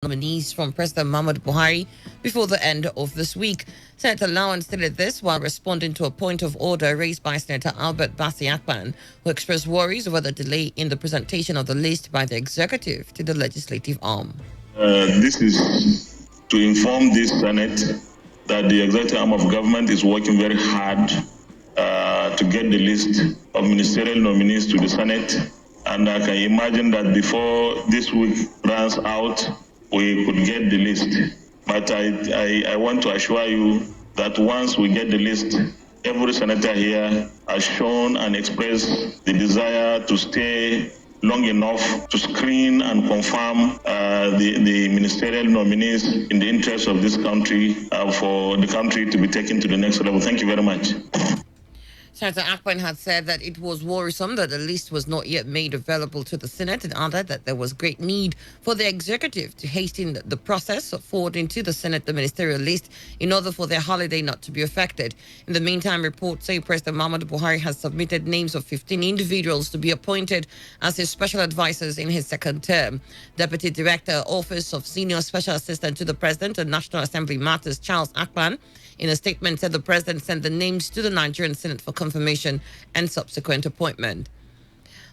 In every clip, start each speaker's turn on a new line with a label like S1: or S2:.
S1: nominees from President Muhammad Buhari before the end of this week. Senator Lawan stated this while responding to a point of order raised by Senator Albert Basi Akpan, who expressed worries over the delay in the presentation of the list by the executive to the legislative arm.
S2: This is to inform this Senate that the executive arm of government is working very hard to get the list of ministerial nominees to the Senate. And I can imagine that before this week runs out, we could get the list. But I want to assure you that once we get the list, every senator here has shown and expressed the desire to stay long enough to screen and confirm the ministerial nominees in the interest of this country for the country to be taken to the next level. Thank you very much.
S1: Senator Akpan had said that it was worrisome that the list was not yet made available to the Senate and added that there was great need for the executive to hasten the process of forwarding to the Senate the ministerial list in order for their holiday not to be affected. In the meantime, reports say President Muhammad Buhari has submitted names of 15 individuals to be appointed as his special advisors in his second term. Deputy Director, Office of Senior Special Assistant to the President and National Assembly Matters, Charles Akpan, in a statement said the president sent the names to the Nigerian Senate for confirmation and subsequent appointment.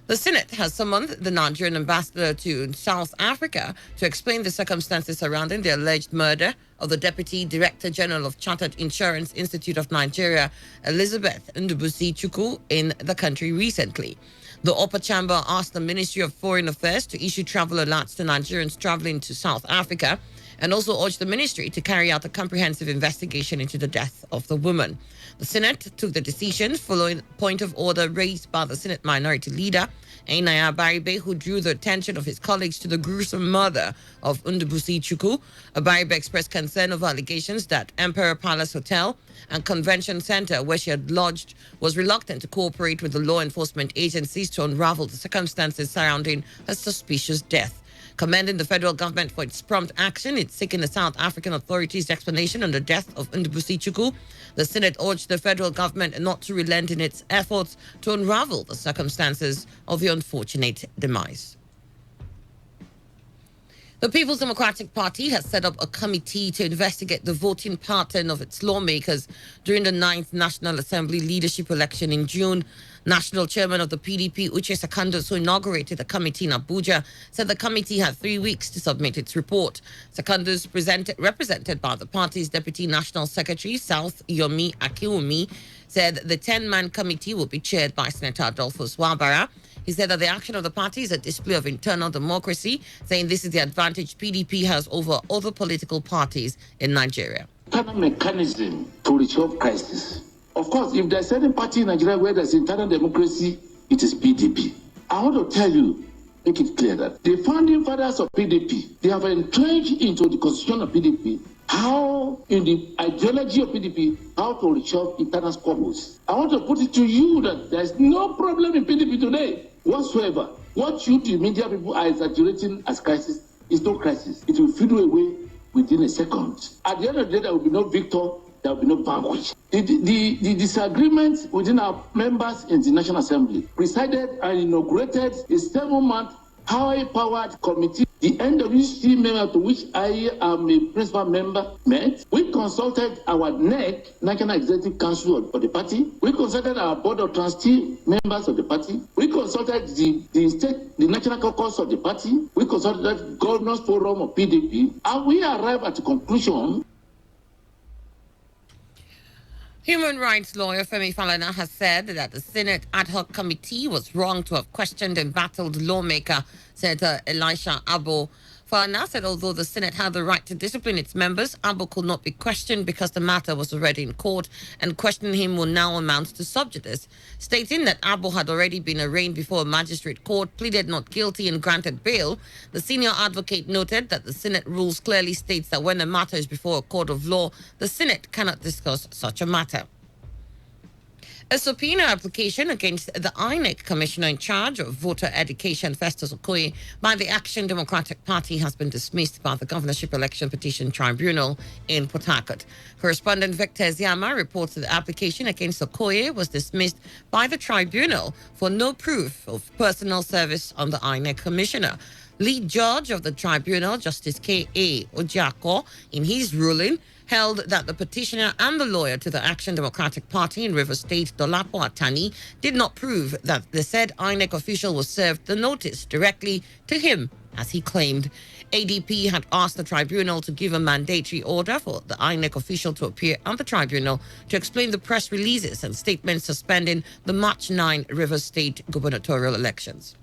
S1: The Senate has summoned the Nigerian ambassador to South Africa to explain the circumstances surrounding the alleged murder of the Deputy Director General of Chartered Insurance Institute of Nigeria, Elizabeth Ndubuisi Chukwu, in the country recently. The upper chamber asked the Ministry of Foreign Affairs to issue travel alerts to Nigerians traveling to South Africa, and also urged the ministry to carry out a comprehensive investigation into the death of the woman. The Senate took the decision following point of order raised by the Senate Minority Leader, Ainaya Abaribe, who drew the attention of his colleagues to the gruesome murder of Ndubuisi Chukwu. Abaribe expressed concern over allegations that Emperor Palace Hotel and Convention Center, where she had lodged, was reluctant to cooperate with the law enforcement agencies to unravel the circumstances surrounding her suspicious death. Commending the federal government for its prompt action, it's seeking the South African authorities' explanation on the death of Ndubuisi Chukwu. The Senate urged the federal government not to relent in its efforts to unravel the circumstances of the unfortunate demise. The People's Democratic Party has set up a committee to investigate the voting pattern of its lawmakers during the 9th National Assembly leadership election in June. National Chairman of the PDP, Uche Secondus, who inaugurated the committee in Abuja, said the committee had 3 weeks to submit its report. Secondus, represented by the party's Deputy National Secretary, South Yomi Akiwumi, said the 10-man committee will be chaired by Senator Adolphus Wabara. He said that the action of the party is a display of internal democracy, saying this is the advantage PDP has over other political parties in Nigeria.
S3: Internal mechanism to resolve crisis. Of course, if there's any party in Nigeria where there's internal democracy, it is PDP. I want to tell you, make it clear that the founding fathers of PDP, they have entrenched into the constitution of PDP how, in the ideology of PDP, how to resolve internal squabbles. I want to put it to you that there's no problem in PDP today whatsoever. What you, the media people, are exaggerating as crisis is no crisis. It will fade away within a second. At the end of the day, there will be no victor, there will be no vanquish. The disagreement within our members in the National Assembly presided and inaugurated a 7-month high-powered committee. The NWC member, to which I am a principal member, met. We consulted our NEC, National Executive Council of the party. We consulted our Board of Trustee members of the party. We consulted the National Caucus of the party. We consulted the Governors Forum of PDP. And we arrived at the conclusion.
S1: Human rights lawyer Femi Falana has said that the Senate ad hoc committee was wrong to have questioned and battled lawmaker Senator Elisha Abo. Falana said although the Senate had the right to discipline its members, Abo could not be questioned because the matter was already in court, and questioning him will now amount to subjudice. Stating that Abo had already been arraigned before a magistrate court, pleaded not guilty and granted bail, the senior advocate noted that the Senate rules clearly states that when a matter is before a court of law, the Senate cannot discuss such a matter. A subpoena application against the INEC commissioner in charge of voter education, Festus Okoye, by the Action Democratic Party has been dismissed by the Governorship Election Petition Tribunal in Port Harcourt. Correspondent Victor Ziama reports that the application against Okoye was dismissed by the tribunal for no proof of personal service on the INEC commissioner. Lead judge of the tribunal, Justice K.A. Ojako, in his ruling, held that the petitioner and the lawyer to the Action Democratic Party in Rivers State, Dolapo Atani, did not prove that the said INEC official was served the notice directly to him, as he claimed. ADP had asked the tribunal to give a mandatory order for the INEC official to appear at the tribunal to explain the press releases and statements suspending the March 9 Rivers State gubernatorial elections.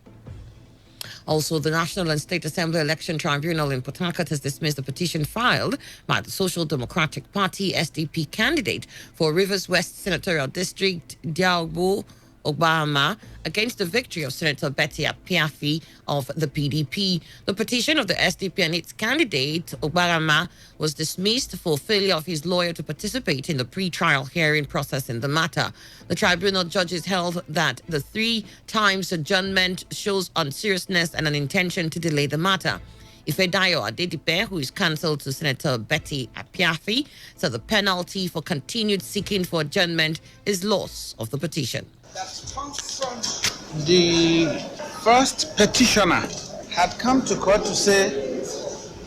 S1: Also, the National and State Assembly Election Tribunal in Port Harcourt has dismissed the petition filed by the Social Democratic Party SDP candidate for Rivers West Senatorial District, Dialbo Obama, against the victory of Senator Betty Apiafi of the PDP. The petition of the SDP and its candidate, Obama, was dismissed for failure of his lawyer to participate in the pre-trial hearing process in the matter. The tribunal judges held that the 3 times adjournment shows unseriousness and an intention to delay the matter. Ifedayo Adedipe, who is counsel to Senator Betty Apiafi, said the penalty for continued seeking for adjournment is loss of the petition.
S4: The first petitioner had come to court to say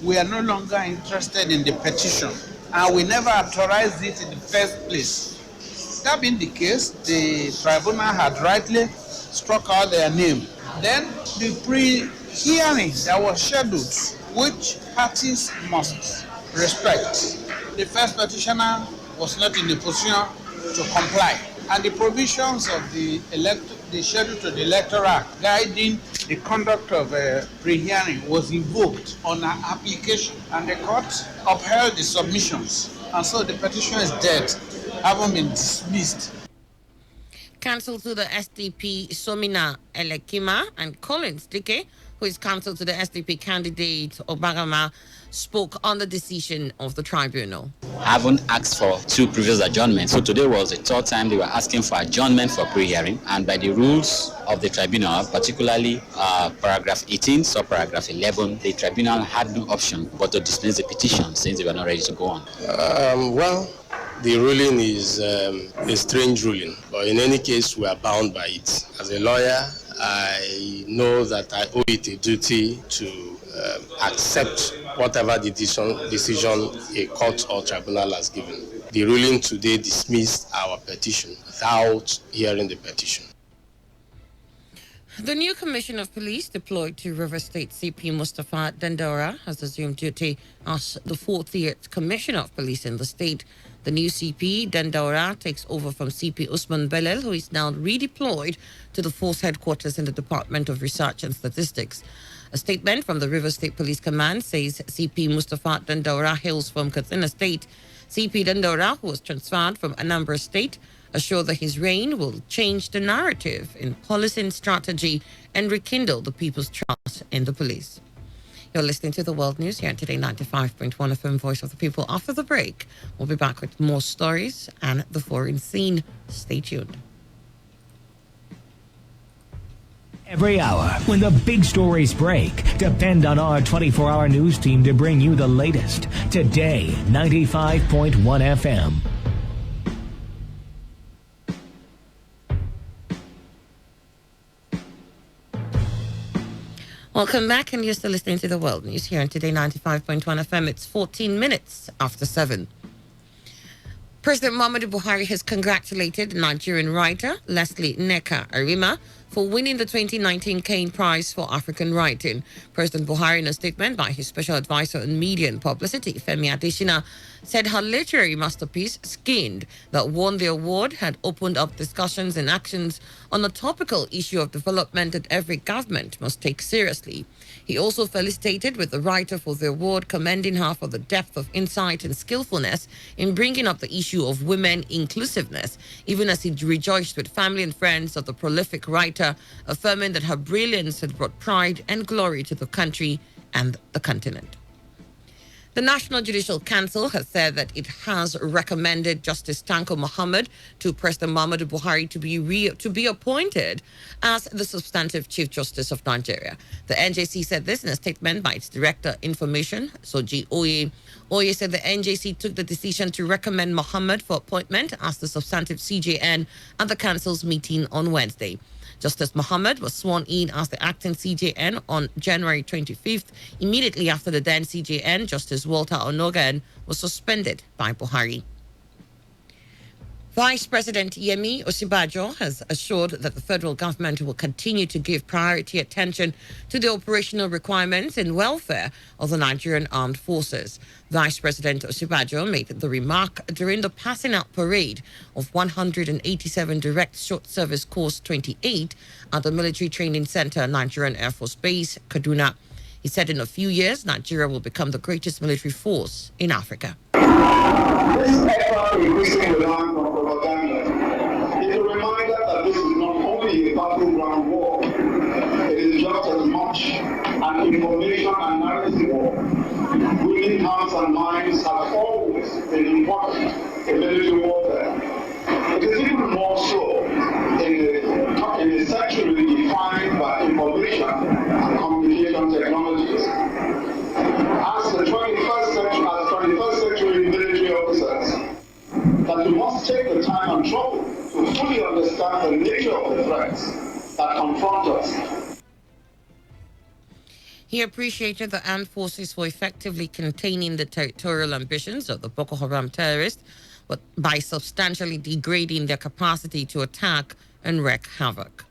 S4: we are no longer interested in the petition and we never authorized it in the first place. That being the case, the tribunal had rightly struck out their name. Then the pre-hearing that was scheduled, which parties must respect. The first petitioner was not in the position to comply. And the provisions of the schedule to the Electoral Act guiding the conduct of a pre-hearing was invoked on an application, and the court upheld the submissions. And so the petition is dead, having been dismissed.
S1: Counsel to the SDP, Somina Elekima, and Collins Dike, who is counsel to the SDP candidate, Obagama, spoke on the decision of the tribunal.
S5: I haven't asked for 2 previous adjournments, so today was the 3rd time they were asking for adjournment for pre-hearing, and by the rules of the tribunal, particularly paragraph 18, subparagraph 11, the tribunal had no option but to dismiss the petition since they were not ready to go on.
S6: Well, the ruling is a strange ruling, but in any case, we are bound by it. As a lawyer, I know that I owe it a duty to accept whatever the decision a court or tribunal has given. The ruling today dismissed our petition without hearing the petition.
S1: The new Commissioner of Police deployed to River State, CP Mustafa Dandora, has assumed duty as the 40th Commissioner of Police in the state. The new CP, Dandora, takes over from CP Usman Belel, who is now redeployed to the force headquarters in the Department of Research and Statistics. A statement from the River State Police Command says CP Mustafa Dandora hails from Katsina State. CP Dandora, who was transferred from Anambra State, assured that his reign will change the narrative in policy and strategy and rekindle the people's trust in the police. You're listening to the World News here on Today95.1 FM, Voice of the People. After the break, we'll be back with more stories and the foreign scene. Stay tuned.
S7: Every hour, when the big stories break, depend on our 24-hour news team to bring you the latest. Today, 95.1 FM.
S1: Welcome back, and you're still listening to the World News here on Today 95.1 FM. It's 14 minutes after 7. President Muhammadu Buhari has congratulated Nigerian writer Leslie Neka Arima for winning the 2019 Kane Prize for African Writing. President Buhari, in a statement by his special advisor on media and publicity, Femi Adesina, said her literary masterpiece, Skinned, that won the award, had opened up discussions and actions on a topical issue of development that every government must take seriously. He also felicitated with the writer for the award, commending her for the depth of insight and skillfulness in bringing up the issue of women inclusiveness, even as he rejoiced with family and friends of the prolific writer, affirming that her brilliance had brought pride and glory to the country and the continent. The National Judicial Council has said that it has recommended Justice Tanko Muhammad to President Muhammadu Buhari to be appointed as the substantive Chief Justice of Nigeria. The NJC said this in a statement by its Director Information, Soji Oye. Oye said the NJC took the decision to recommend Muhammad for appointment as the substantive CJN at the Council's meeting on Wednesday. Justice Mohammed was sworn in as the acting CJN on January 25th, immediately after the then CJN, Justice Walter Onogan, was suspended by Buhari. Vice President Yemi Osibajo has assured that the federal government will continue to give priority attention to the operational requirements and welfare of the Nigerian Armed Forces. Vice President Osibajo made the remark during the passing out parade of 187 Direct Short Service Course 28 at the Military Training Center, Nigerian Air Force Base, Kaduna. He said in a few years, Nigeria will become the greatest military force in Africa.
S8: This effort increasing the rank of propaganda is a reminder that this is not only a battleground war, it is just as much an information and narrative war. Winning hearts and minds have always been important in military warfare. It is even more so in a century defined by information and communication technologies. As the 21st century military officers, that we must take the time and trouble to fully understand the nature of the threats that confront us.
S1: He appreciated the armed forces for effectively containing the territorial ambitions of the Boko Haram terrorists, but by substantially degrading their capacity to attack and wreak havoc.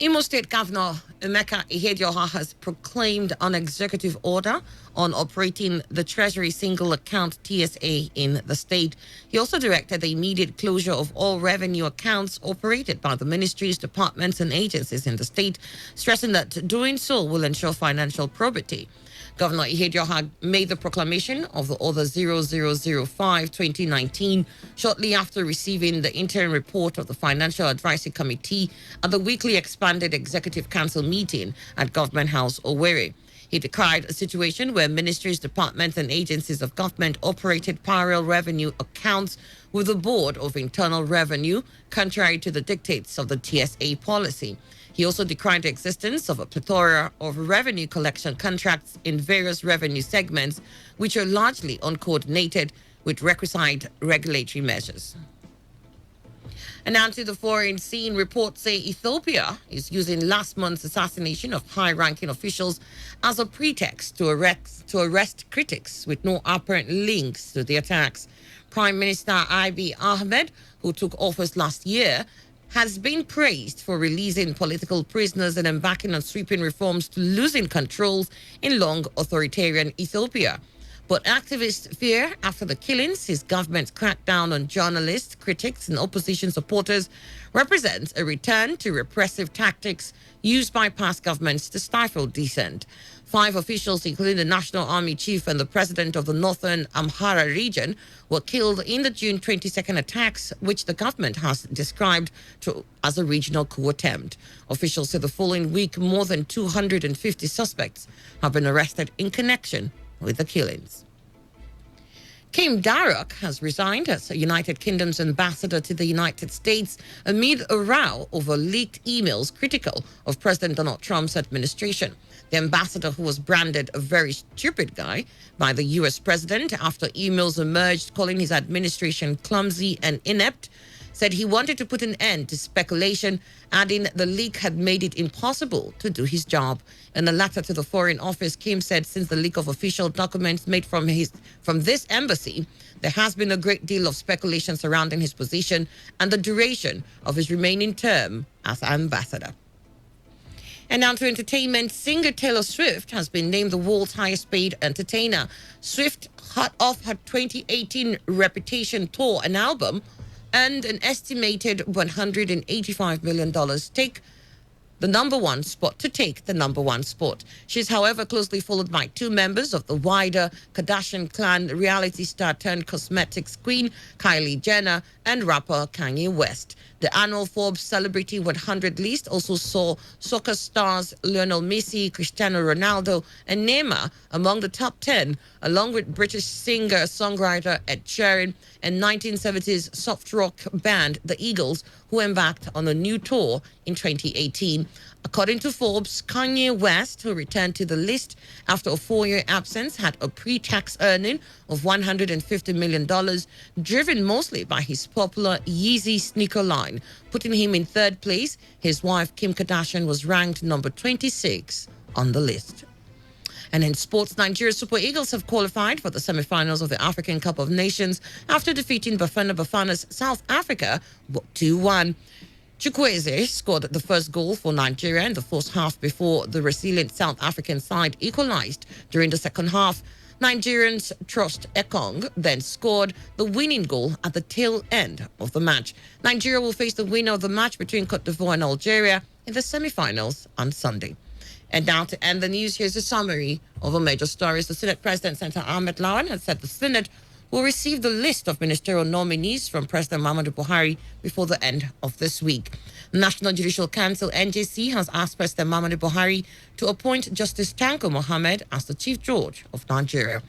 S1: Imo State Governor Emeka Ihedioha has proclaimed an executive order on operating the Treasury Single Account TSA in the state. He also directed the immediate closure of all revenue accounts operated by the ministries, departments, and agencies in the state, stressing that doing so will ensure financial probity. Governor Ihedioha made the proclamation of the Order 0005-2019 shortly after receiving the interim report of the Financial Advisory Committee at the weekly expanded Executive Council meeting at Government House, Owerri. He decried a situation where ministries, departments, and agencies of government operated parallel revenue accounts with the Board of Internal Revenue, contrary to the dictates of the TSA policy. He also decried the existence of a plethora of revenue collection contracts in various revenue segments, which are largely uncoordinated with requisite regulatory measures. And now to the foreign scene. Reports say Ethiopia is using last month's assassination of high-ranking officials as a pretext to arrest critics with no apparent links to the attacks. Prime Minister Abiy Ahmed, who took office last year, has been praised for releasing political prisoners and embarking on sweeping reforms to loosen controls in long authoritarian Ethiopia. But activists fear after the killings, his government's crackdown on journalists, critics, and opposition supporters represents a return to repressive tactics used by past governments to stifle dissent. 5 officials, including the National Army Chief and the President of the Northern Amhara region, were killed in the June 22nd attacks, which the government has described as a regional coup attempt. Officials say the following week, more than 250 suspects have been arrested in connection with the killings. Kim Darroch has resigned as the United Kingdom's ambassador to the United States amid a row over leaked emails critical of President Donald Trump's administration. The ambassador, who was branded a very stupid guy by the U.S. president after emails emerged calling his administration clumsy and inept, said he wanted to put an end to speculation, adding the leak had made it impossible to do his job. In a letter to the Foreign Office, Kim said since the leak of official documents made from this embassy, there has been a great deal of speculation surrounding his position and the duration of his remaining term as ambassador. And now to entertainment. Singer Taylor Swift has been named the world's highest paid entertainer. Swift, hot off her 2018 Reputation tour and album, earned an estimated $185 million to take the number one spot. She's, however, closely followed by 2 members of the wider Kardashian clan, reality star turned cosmetics queen Kylie Jenner and rapper Kanye West. The annual Forbes Celebrity 100 list also saw soccer stars Lionel Messi, Cristiano Ronaldo, and Neymar among the top 10, along with British singer-songwriter Ed Sheeran and 1970s soft rock band The Eagles, who embarked on a new tour in 2018. According to Forbes, Kanye West, who returned to the list after a 4-year absence, had a pre-tax earning of $150 million, driven mostly by his popular Yeezy sneaker line, putting him in third place. His wife, Kim Kardashian, was ranked number 26 on the list. And in sports, Nigeria Super Eagles have qualified for the semi-finals of the African Cup of Nations after defeating Bafana Bafana's South Africa 2-1. Chukwueze scored the first goal for Nigeria in the first half before the resilient South African side equalized during the second half. Nigerians Trust Ekong then scored the winning goal at the tail end of the match. Nigeria will face the winner of the match between Cote d'Ivoire and Algeria in the semi-finals on Sunday. And now to end the news, here's a summary of the major stories. The Senate President, Senator Ahmed Lawan, has said the Senate will receive the list of ministerial nominees from President Muhammadu Buhari before the end of this week. The National Judicial Council, NJC, has asked President Muhammadu Buhari to appoint Justice Tanko Mohammed as the Chief Judge of Nigeria.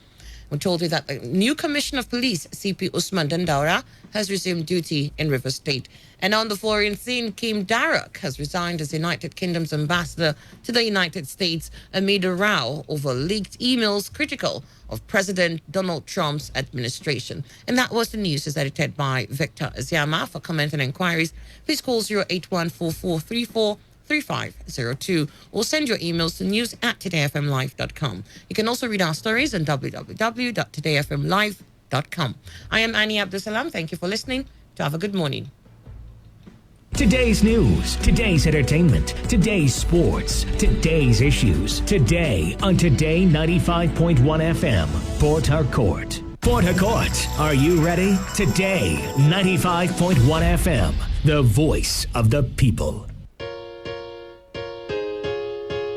S1: We told you that the new Commissioner of Police, CP Usman Dandaura, has resumed duty in Rivers State. And on the foreign scene, Kim Darroch has resigned as United Kingdom's ambassador to the United States amid a row over leaked emails critical of President Donald Trump's administration. And that was the news, as edited by Victor Aziama. For comment and inquiries, please call 08144343502 or send your emails to news@todayfmlive.com. You can also read our stories on www.todayfmlive.com. I am Annie Abdusalam. Thank you for listening. To have a good morning.
S7: Today's news, today's entertainment, today's sports, today's issues. Today on Today 95.1 FM, Port Harcourt. Port Harcourt, are you ready? Today 95.1 FM, the voice of the people.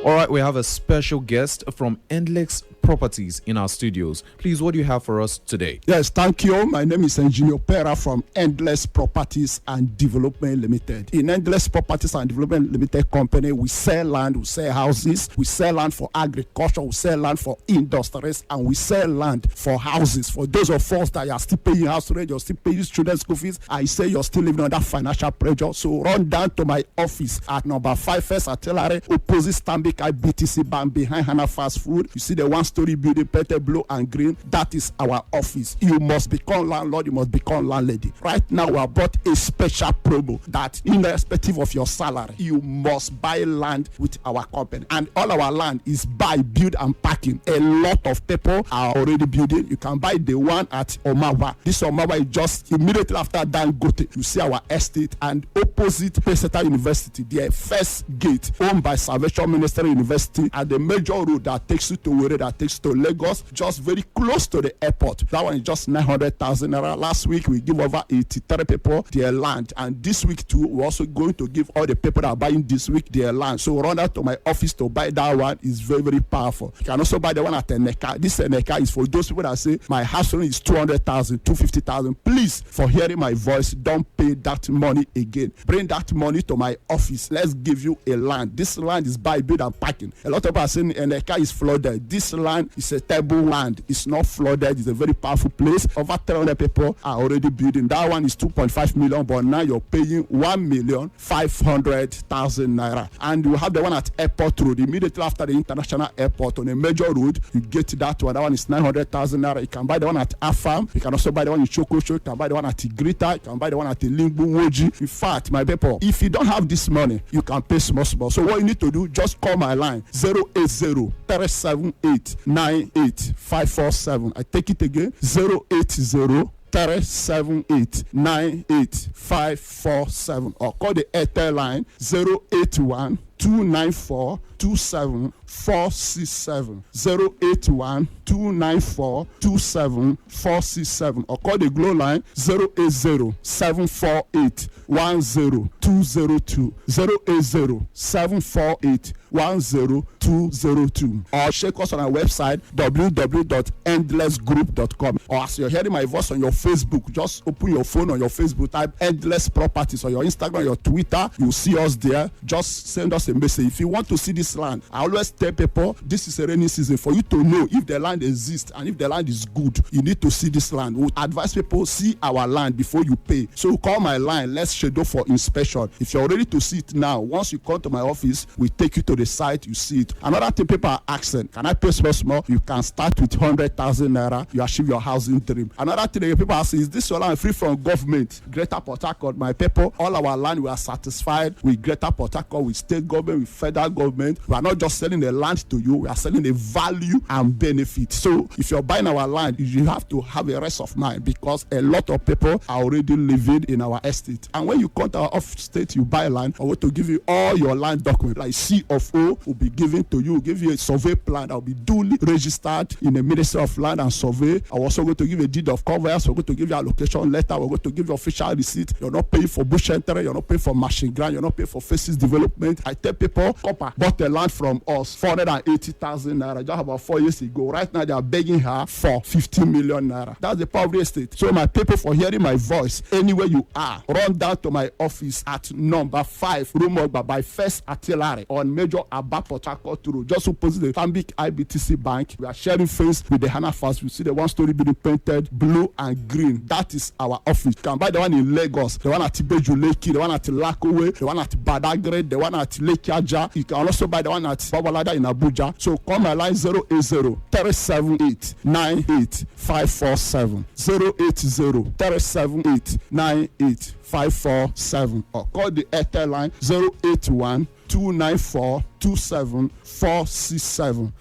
S9: All right, we have a special guest from Endless Properties in our studios. Please, what do you have for us today?
S10: Yes, thank you. My name is Engineer Pera from Endless Properties and Development Limited. In Endless Properties and Development Limited company, we sell land, we sell houses, we sell land for agriculture, we sell land for industries, and we sell land for houses. For those of us that are still paying house rent, you're still paying student school fees, I say you're still living under financial pressure. So run down to my office at number 5 First Artillery, opposite Stanbic IBTC Bank, behind Hana Fast Food. You see the one-story building, painted blue and green. That is our office. You must become landlord, you must become landlady. Right now, we have brought a special promo that, irrespective of your salary, you must buy land with our company. And all our land is buy, build, and parking. A lot of people are already building. You can buy the one at Omawa. This Omawa is just immediately after Dangote. You see our estate, and opposite Peseta University, the first gate owned by Salvation Ministry University, and the major road that takes you to Owerri, that takes to Lagos, just very close to the airport. That one is just 900,000 naira. Last week we give over 83 people their land, and this week too we're also going to give all the people that are buying this week their land. So run out to my office to buy that one. Is very, very powerful. You can also buy the one at Eneka. This Eneka is for those people that say my house rent is 200,000, 250,000. Please, for hearing my voice, don't pay that money again. Bring that money to my office. Let's give you a land. This land is buy, build, and parking. A lot of people are saying Eneka is flooded. This land is a table land. It's not flooded. It's a very powerful place. Over 300 people are already building. That one is 2.5 million, but now you're paying 1,500,000 naira. And you have the one at Airport Road, immediately after the international airport on a major road. You get that one. That one is 900,000 naira. You can buy the one at Afam. You can also buy the one in Chokosho. You can buy the one at Tigrita. You can buy the one at Lingbu Woji. In fact, my people, if you don't have this money, you can pay small. So what you need to do, just call my line 080-378-98547. I take it again, 080-378-98547, or call the Airtel line 081-294-27467, 081-294-27467, or call the Glow line 080-748-10202, 080-748-10202, or check us on our website www.endlessgroup.com. Or as you're hearing my voice on your Facebook, just open your phone on your Facebook, type Endless Properties, or your Instagram, your Twitter, you'll see us there. Just send us a message. If you want to see this this land. I always tell people this is a rainy season. For you to know if the land exists and if the land is good, you need to see this land. We advise people see our land before you pay. So call my line, let's schedule for inspection. If you're ready to see it now, once you come to my office, we take you to the site, you see it. Another thing people are asking, can I pay small? You can start with 100,000 naira, you achieve your housing dream. Another thing that people are asking, is this your land free from government? Greater Port Harcourt, my people, all our land, we are satisfied with Greater Port Harcourt, with state government, with federal government. We are not just selling the land to you, we are selling the value and benefit. So if you're buying our land, you have to have a rest of mind, because a lot of people are already living in our estate. And when you come to our off state, you buy land, I want to give you all your land documents, like C of O will be given to you, give you a survey plan that will be duly registered in the Ministry of Land and Survey. I'm also going to give a deed of conveyance, we're going to give you a location letter, we're going to give you official receipt. You're not paying for bush entering, you're not paying for machine ground, you're not paying for faces development. I tell people, Copper bought the land from us, 480,000 naira, just about 4 years ago. Right now, they are begging her for 15 million naira. That's the power of the estate. So my people, for hearing my voice, anywhere you are, run down to my office at number 5, Rumogba by First Artillery on Major Abba Port Harcourt Road, just opposite the Fambic IBTC Bank. We are sharing face with the Hana Fast. You see the one-story building painted blue and green. That is our office. You can buy the one in Lagos, the one at Tibeju Leki, the one at Lakowe, the one at Badagre, the one at Lake Yaja. You can also buy the one at Babalada in Abuja. So call my line 080-378-98547, 080-378-98547, or call the Airtel line 081-294-27467,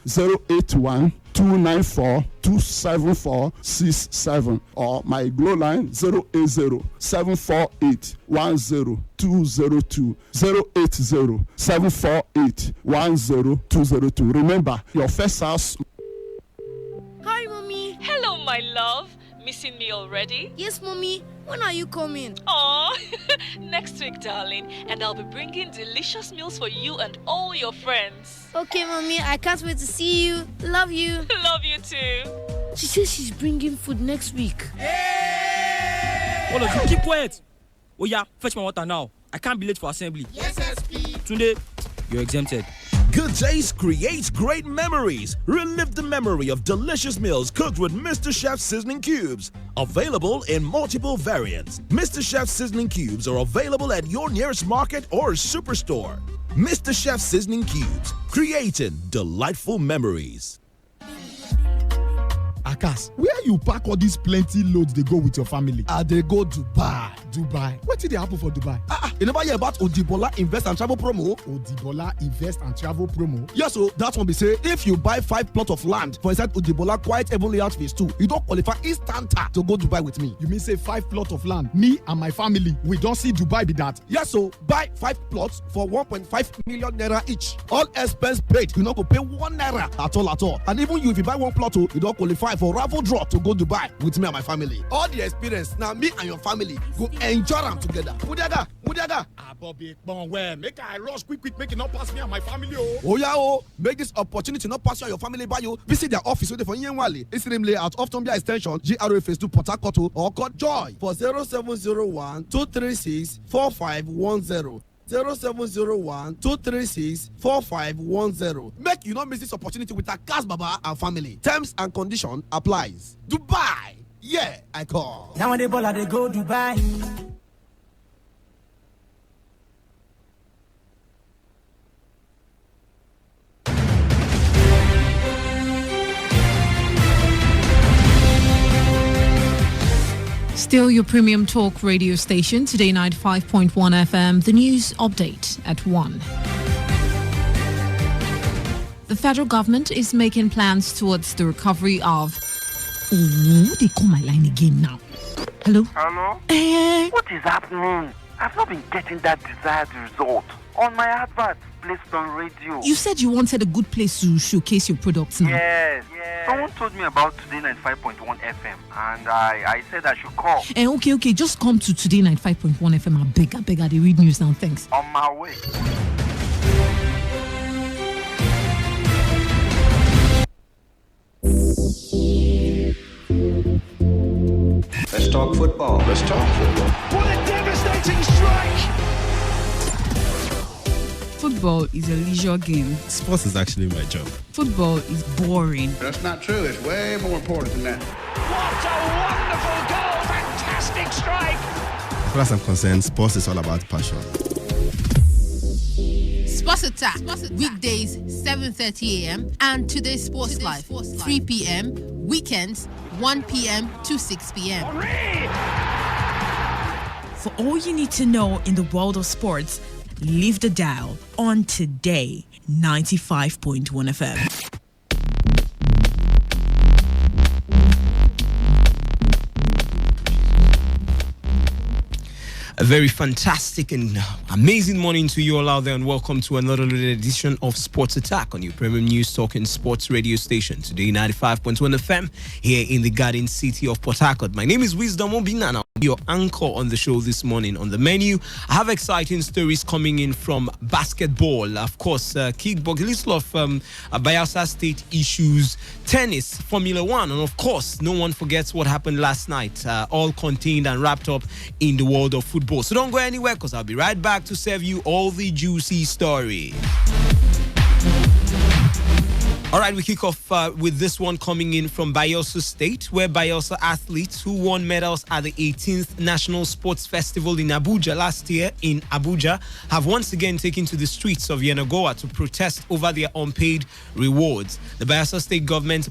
S10: 081-294-27467, or my Glow line 080-748-10202, 080-748-10202. Remember, your first house.
S11: Hi, Mommy.
S12: Hello, my love. Missing me already?
S11: Yes, Mommy. When are you coming?
S12: Aw, next week, darling. And I'll be bringing delicious meals for you and all your friends.
S11: Okay, Mommy. I can't wait to see you. Love you.
S12: Love you too.
S11: She says she's bringing food next week.
S13: All of you, keep quiet. Oh yeah, fetch my water now. I can't be late for assembly.
S14: Yes, SP.
S13: Tunde, you're exempted.
S15: Good taste creates great memories. Relive the memory of delicious meals cooked with Mr. Chef's Seasoning Cubes. Available in multiple variants. Mr. Chef's Seasoning Cubes are available at your nearest market or superstore. Mr. Chef's Seasoning Cubes, creating delightful memories.
S16: Akas, where you pack all these plenty loads they go with your family?
S17: They go Dubai.
S16: What did they happen for Dubai?
S17: You never hear about Odibola Invest and Travel promo?
S16: Odibola Invest and Travel promo?
S17: Yes, so that one be say, if you buy 5 plots of land for inside Odibola Quiet Heaven Layout Phase 2, you don't qualify instanta to go Dubai with me.
S16: You mean say 5 plots of land, me and my family, we don't see Dubai be that?
S17: Yes, so buy 5 plots for 1.5 million naira each. All expense paid, you not go pay 1 naira at all. And even you, if you buy 1 plot, you don't qualify for raffle draw to go Dubai with me and my family. All the experience, now me and your family go enjoy them together. Mudiaga.
S16: Bobby, well, make I rush quick, make it not pass me and my family.
S17: Oh yeah, make this opportunity not pass you and your family by you. Visit their office waiting for Yenwali. Isrim Layout off Tombia Extension, GRA Phase 2 Port Harcourt, or call Joy for 0701-236-4510. 0701-236-4510. Make you not miss this opportunity with Akas Baba and family. Terms and condition applies. Dubai, yeah, I call.
S18: Now when they ball, they go Dubai.
S19: Still your premium talk radio station, Today 95.1 FM. The news update at 1. The federal government is making plans towards the recovery of... Oh, they call my line again now. Hello?
S20: Hello? What is happening? I've not been getting that desired result on my advert placed on radio.
S19: You said you wanted a good place to showcase your products now.
S20: Yes. Someone told me about Today 95.1 FM and I said I should call.
S19: Okay. Just come to Today 95.1 FM. I beg. They read news now. Thanks.
S20: On my way.
S21: Let's talk football.
S22: What a devastating strike!
S19: Football
S14: Football is a leisure game.
S22: Sports is actually my job.
S14: Football is boring.
S4: That's not true. It's way more important than that.
S23: What a wonderful goal! Fantastic strike!
S22: As far as I'm concerned, sports is all about passion.
S19: Sports Attack, weekdays 7:30 a.m. and Today's Sports Live 3 p.m. Weekends 1 p.m. to 6 p.m.
S24: For all you need to know in the world of sports, leave the dial on Today 95.1 FM.
S25: A very fantastic and amazing morning to you all out there, and welcome to another edition of Sports Attack on your premium news talking sports radio station, Today 95.1 FM, here in the Garden City of Port Harcourt. My name is Wisdom Obina, and I'll be your anchor on the show this morning. On the menu, I have exciting stories coming in from basketball, of course, kickboxing, a list of Bayelsa State issues, tennis, Formula One, and of course, no one forgets what happened last night, all contained and wrapped up in the world of football. So don't go anywhere, because I'll be right back to serve you all the juicy story. All right, we kick off with this one coming in from Bayelsa State, where Bayelsa athletes who won medals at the 18th National Sports Festival in Abuja last year in Abuja have once again taken to the streets of Yenagoa to protest over their unpaid rewards. The Bayelsa State government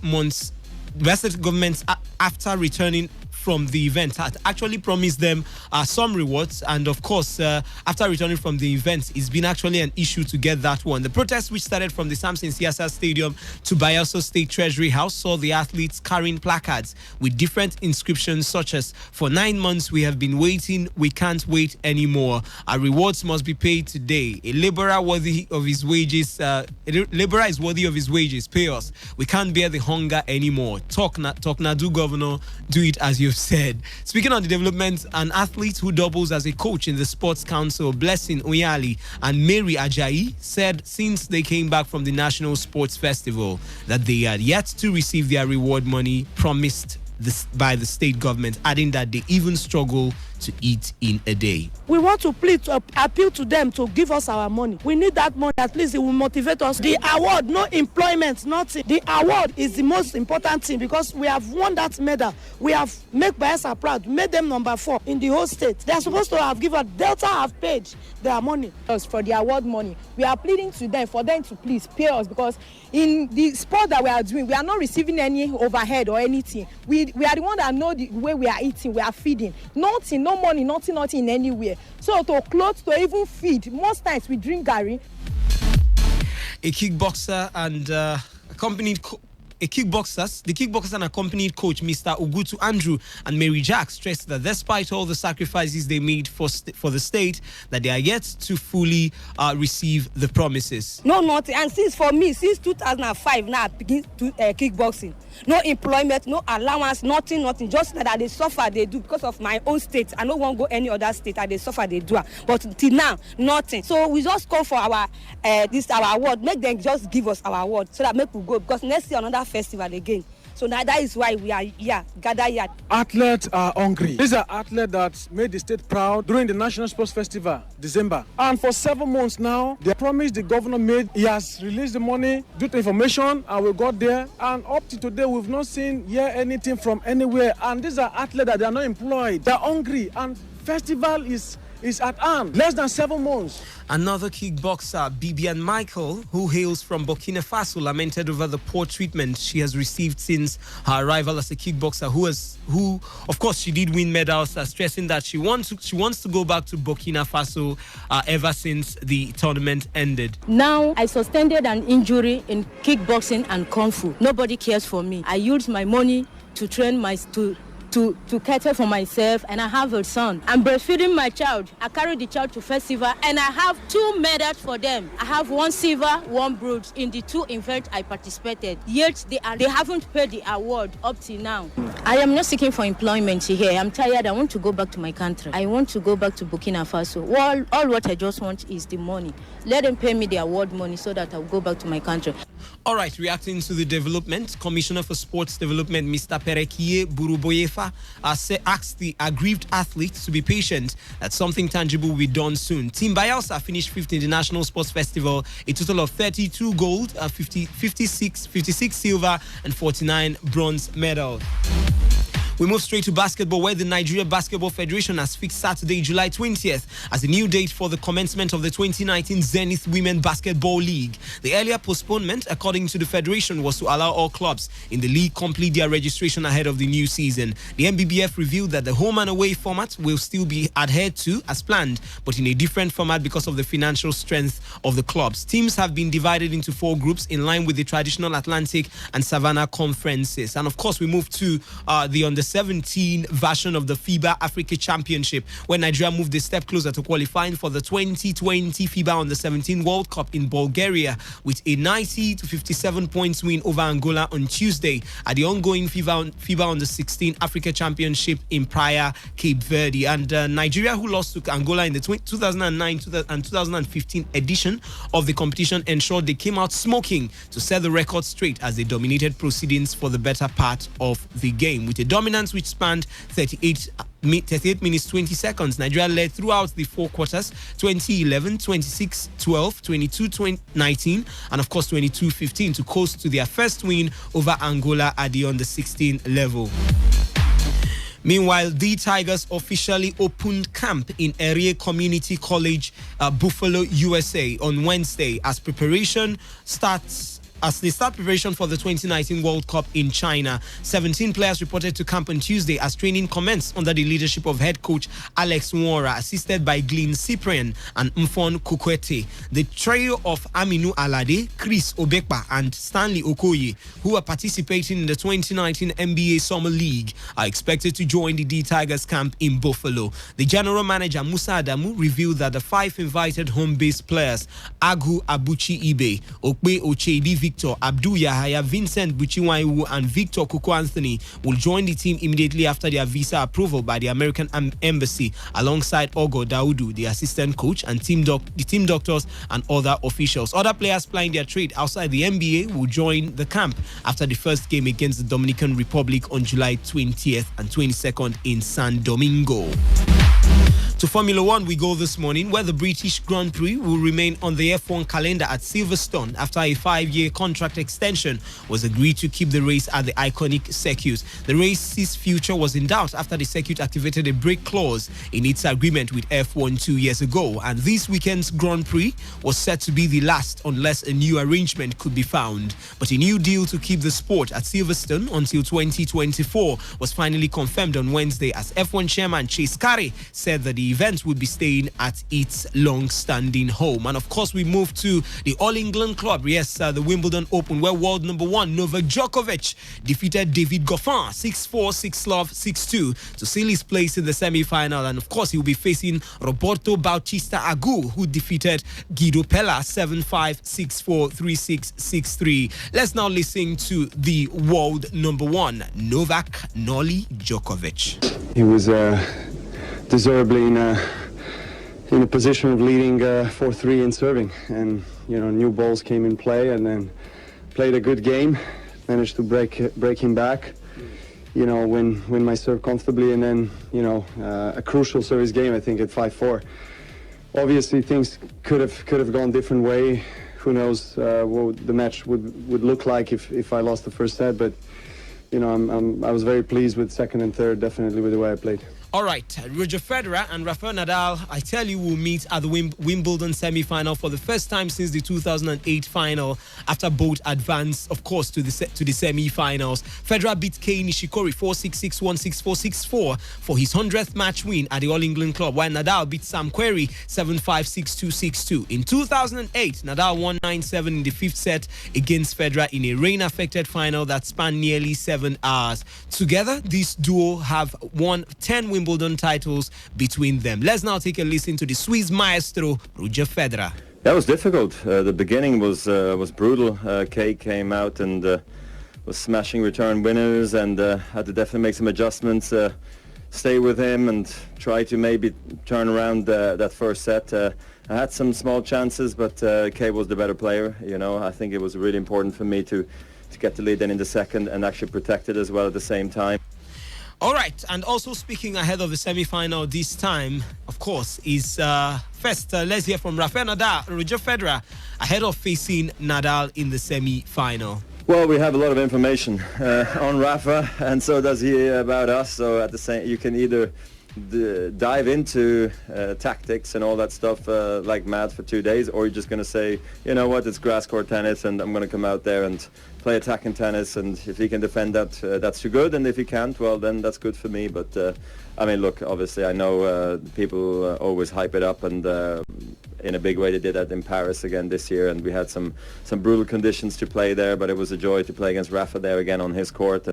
S25: after returning from the event had actually promised them some rewards, and of course after returning from the event, it's been actually an issue to get that one. The protest, which started from the Samson Siasa Stadium to Bayelsa State Treasury House, saw the athletes carrying placards with different inscriptions such as, "For 9 months we have been waiting, we can't wait anymore. Our rewards must be paid today. A laborer worthy of his wages, laborer is worthy of his wages. Pay us. We can't bear the hunger anymore. Talk na do, governor, do it as you've said." Speaking on the development, an athlete who doubles as a coach in the Sports Council, Blessing Oyali and Mary Ajayi, said since they came back from the National Sports Festival that they had yet to receive their reward money promised by the state government, adding that they even struggle to eat in a day.
S26: We want to appeal to them to give us our money. We need that money. At least it will motivate us. The award, no employment, nothing. The award is the most important thing, because we have won that medal. We have made Bayelsa proud, made them number 4 in the whole state. They are supposed to have given. Delta have paid their money.
S27: For the award money, we are pleading to them for them to please pay us, because in the sport that we are doing, we are not receiving any overhead or anything. We are the one that know the way we are eating, we are feeding. Nothing, no money, nothing in anywhere. So to clothes, to even feed, most times we drink gari.
S25: A kickboxer and the kickboxers and accompanied coach Mr. Ugutu Andrew and Mary Jack stressed that despite all the sacrifices they made for the state, that they are yet to fully receive the promises.
S27: No, nothing. And since 2005 now I begin to kickboxing. No employment, no allowance, nothing. Just that they suffer, they do because of my own state. I don't want to go any other state, and they suffer, they do. But till now, nothing. So we just call for our award. Make them just give us our award so that make we go, because next year another festival again. So now that is why we are here, gather here.
S28: Athletes are hungry. These are athletes that made the state proud during the National Sports Festival, December. And for 7 months now, the promise the governor made, he has released the money due to information, and we got there. And up to today, we've not seen anything from anywhere. And these are athletes that they are not employed. They're hungry. And festival is at hand. Less than 7 months.
S25: Another kickboxer, Bibian Michael, who hails from Burkina Faso, lamented over the poor treatment she has received since her arrival as a kickboxer, who of course, she did win medals, stressing that she wants to go back to Burkina Faso ever since the tournament ended.
S27: Now, I sustained an injury in kickboxing and kung fu. Nobody cares for me. I used my money to train to cater for myself, and I have a son. I'm breastfeeding my child. I carry the child to festival, and I have 2 medals for them. I have 1 silver, 1 bronze in the 2 events I participated. Yet they haven't paid the award up till now. I am not seeking for employment here. I'm tired. I want to go back to my country. I want to go back to Burkina Faso. All what I just want is the money. Let them pay me the award money so that I'll go back to my country.
S25: All right, reacting to the development, Commissioner for Sports Development, Mr. Perekie Buruboyefa, asked the aggrieved athletes to be patient that something tangible will be done soon. Team Bayelsa finished fifth in the National Sports Festival, a total of 32 gold, 56 silver, and 49 bronze medals. We move straight to basketball, where the Nigeria Basketball Federation has fixed Saturday, July 20th as a new date for the commencement of the 2019 Zenith Women Basketball League. The earlier postponement, according to the Federation, was to allow all clubs in the league complete their registration ahead of the new season. The NBBF revealed that the home and away format will still be adhered to as planned, but in a different format because of the financial strength of the clubs. Teams have been divided into 4 groups in line with the traditional Atlantic and Savannah conferences. And of course, we move to the under-17 version of the FIBA Africa Championship, where Nigeria moved a step closer to qualifying for the 2020 FIBA Under-17 World Cup in Bulgaria with a 90-57 points win over Angola on Tuesday at the ongoing FIBA Under-16 Africa Championship in Praia, Cape Verde. And Nigeria, who lost to Angola in the 2009 and 2015 edition of the competition, ensured they came out smoking to set the record straight as they dominated proceedings for the better part of the game. With a dominance which spanned 38 minutes 20 seconds, Nigeria led throughout the 4 quarters: 20-11, 26-12, 22-19, and of course 22-15 to coast to their first win over Angola at the under-16 level. Meanwhile, the Tigers officially opened camp in Erie Community College, Buffalo, USA on Wednesday as they start preparation for the 2019 World Cup in China. 17 players reported to camp on Tuesday as training commenced under the leadership of head coach Alex Nwora, assisted by Glyn Cyprian and Mfon Kukwete. The trio of Aminu Alade, Chris Obekpa, and Stanley Okoye, who are participating in the 2019 NBA Summer League, are expected to join the D Tigers camp in Buffalo. The general manager, Musa Adamu, revealed that the 5 invited home-based players, Agu Abuchi Ibe, Okpe Ochebi Victor, Abdul Yahaya, Vincent Buchiwaiwu, and Victor Kuku Anthony will join the team immediately after their visa approval by the American Embassy, alongside Ogo Daudu, the assistant coach, and the team doctors and other officials. Other players plying their trade outside the NBA will join the camp after the first game against the Dominican Republic on July 20th and 22nd in San Domingo. To Formula One we go this morning, where the British Grand Prix will remain on the F1 calendar at Silverstone after a 5-year contract extension was agreed to keep the race at the iconic circuit. The race's future was in doubt after the circuit activated a break clause in its agreement with F1 2 years ago, and this weekend's Grand Prix was set to be the last unless a new arrangement could be found. But a new deal to keep the sport at Silverstone until 2024 was finally confirmed on Wednesday as F1 chairman Chase Carey said that the event would be staying at its long-standing home. And of course, we move to the All England Club. Yes, the Wimbledon Open, where world number 1 Novak Djokovic defeated David Goffin 6-4, 6-love, 6-2 to seal his place in the semi-final. And of course, he will be facing Roberto Bautista Agut, who defeated Guido Pella 7-5, 6-4, 3-6, 6-3. Let's now listen to the world number 1 Novak Noli Djokovic.
S1: He was deservedly in a position of leading 4-3 in serving, and new balls came in play, and then played a good game, managed to break him back, win my serve comfortably, and then a crucial service game, I think, at 5-4. Obviously things could have gone different way. Who knows what the match would look like if I lost the first set, but I was very pleased with second and third, definitely with the way I played.
S25: All right, Roger Federer and Rafael Nadal, I tell you, will meet at the Wimbledon semi-final for the first time since the 2008 final, after both advanced, of course, to the semi-finals. Federer beat Kei Nishikori 4-6, 6-1, 6-4, 6-4 for his 100th match win at the All England Club, while Nadal beat Sam Querrey 7-5, 6-2, 6-2. In 2008, Nadal won 9-7 in the 5th set against Federer in a rain-affected final that spanned nearly 7 hours. Together, this duo have won 10 Wimbledon titles between them. Let's now take a listen to the Swiss maestro, Roger Federer.
S2: That was difficult. The beginning was brutal. Kei came out and was smashing return winners, and had to definitely make some adjustments. stay with him and try to maybe turn around that first set. I had some small chances, but Kay was the better player. You know, I think it was really important for me to get the lead then in the second and actually protect it as well at the same time.
S25: All right, and also speaking ahead of the semi-final this time, of course, is first, let's hear from Rafael Nadal, Roger Federer, ahead of facing Nadal in the semi-final.
S2: Well, we have a lot of information on Rafa, and so does he about us. So at the same, you can either dive into tactics and all that stuff like mad for 2 days, or you're just going to say, you know what, it's grass court tennis, and I'm going to come out there and play attacking tennis, and if he can defend that, that's too good, and if he can't, well, then that's good for me. But I mean, look, obviously I know people always hype it up, and in a big way they did that in Paris again this year, and we had some brutal conditions to play there, but it was a joy to play against Rafa there again on his court.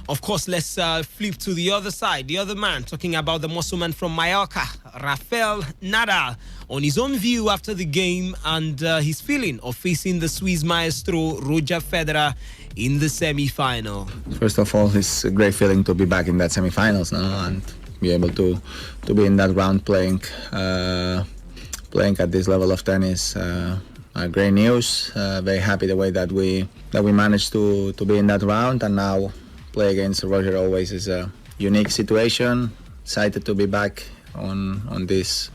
S25: Of course, let's flip to the other side, the other man, talking about the muscle man from Mallorca, Rafael Nadal, on his own view after the game and his feeling of facing the Swiss maestro Roger Federer in the semi-final.
S3: First of all, it's a great feeling to be back in that semi-finals now and be able to be in that round playing at this level of tennis. Great news. Very happy the way that we managed to be in that round, and now play against Roger always is a unique situation. Excited to be back on this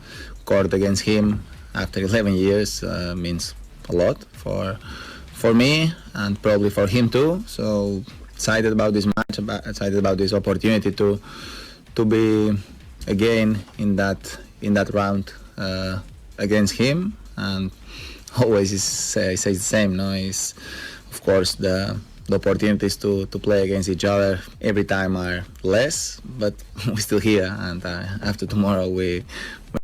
S3: court against him after 11 years. Means a lot for me and probably for him too. So excited about this match, excited about this opportunity to be again in that round against him. And always say the same. No, is of course the opportunities to play against each other every time are less, but we're still here, and after tomorrow we're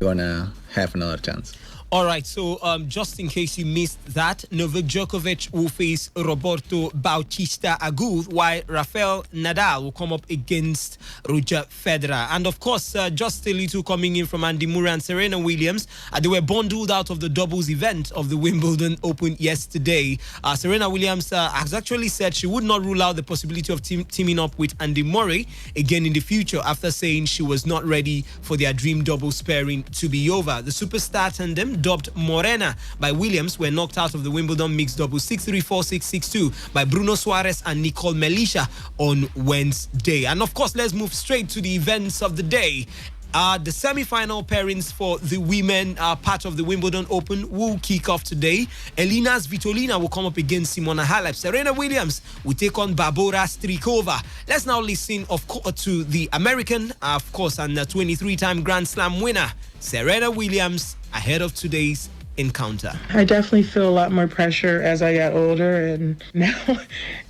S3: gonna have another chance.
S25: All right, so just in case you missed that, Novak Djokovic will face Roberto Bautista Agut, while Rafael Nadal will come up against Roger Federer. And of course, just a little coming in from Andy Murray and Serena Williams. They were bundled out of the doubles event of the Wimbledon Open yesterday. Serena Williams has actually said she would not rule out the possibility of teaming up with Andy Murray again in the future, after saying she was not ready for their dream doubles pairing to be over. The superstar tandem, dubbed Morena by Williams, were knocked out of the Wimbledon mixed doubles 6-3, 4-6, 6-2 by Bruno Suarez and Nicole Melissa on Wednesday. And of course, let's move straight to the events of the day. The semi-final pairings for the women part of the Wimbledon Open will kick off today. Elina Svitolina will come up against Simona Halep. Serena Williams will take on Barbora Strikova. Let's now listen, of course, to the American, of course, and the 23-time Grand Slam winner, Serena Williams, ahead of today's encounter.
S5: I definitely feel a lot more pressure as I got older, and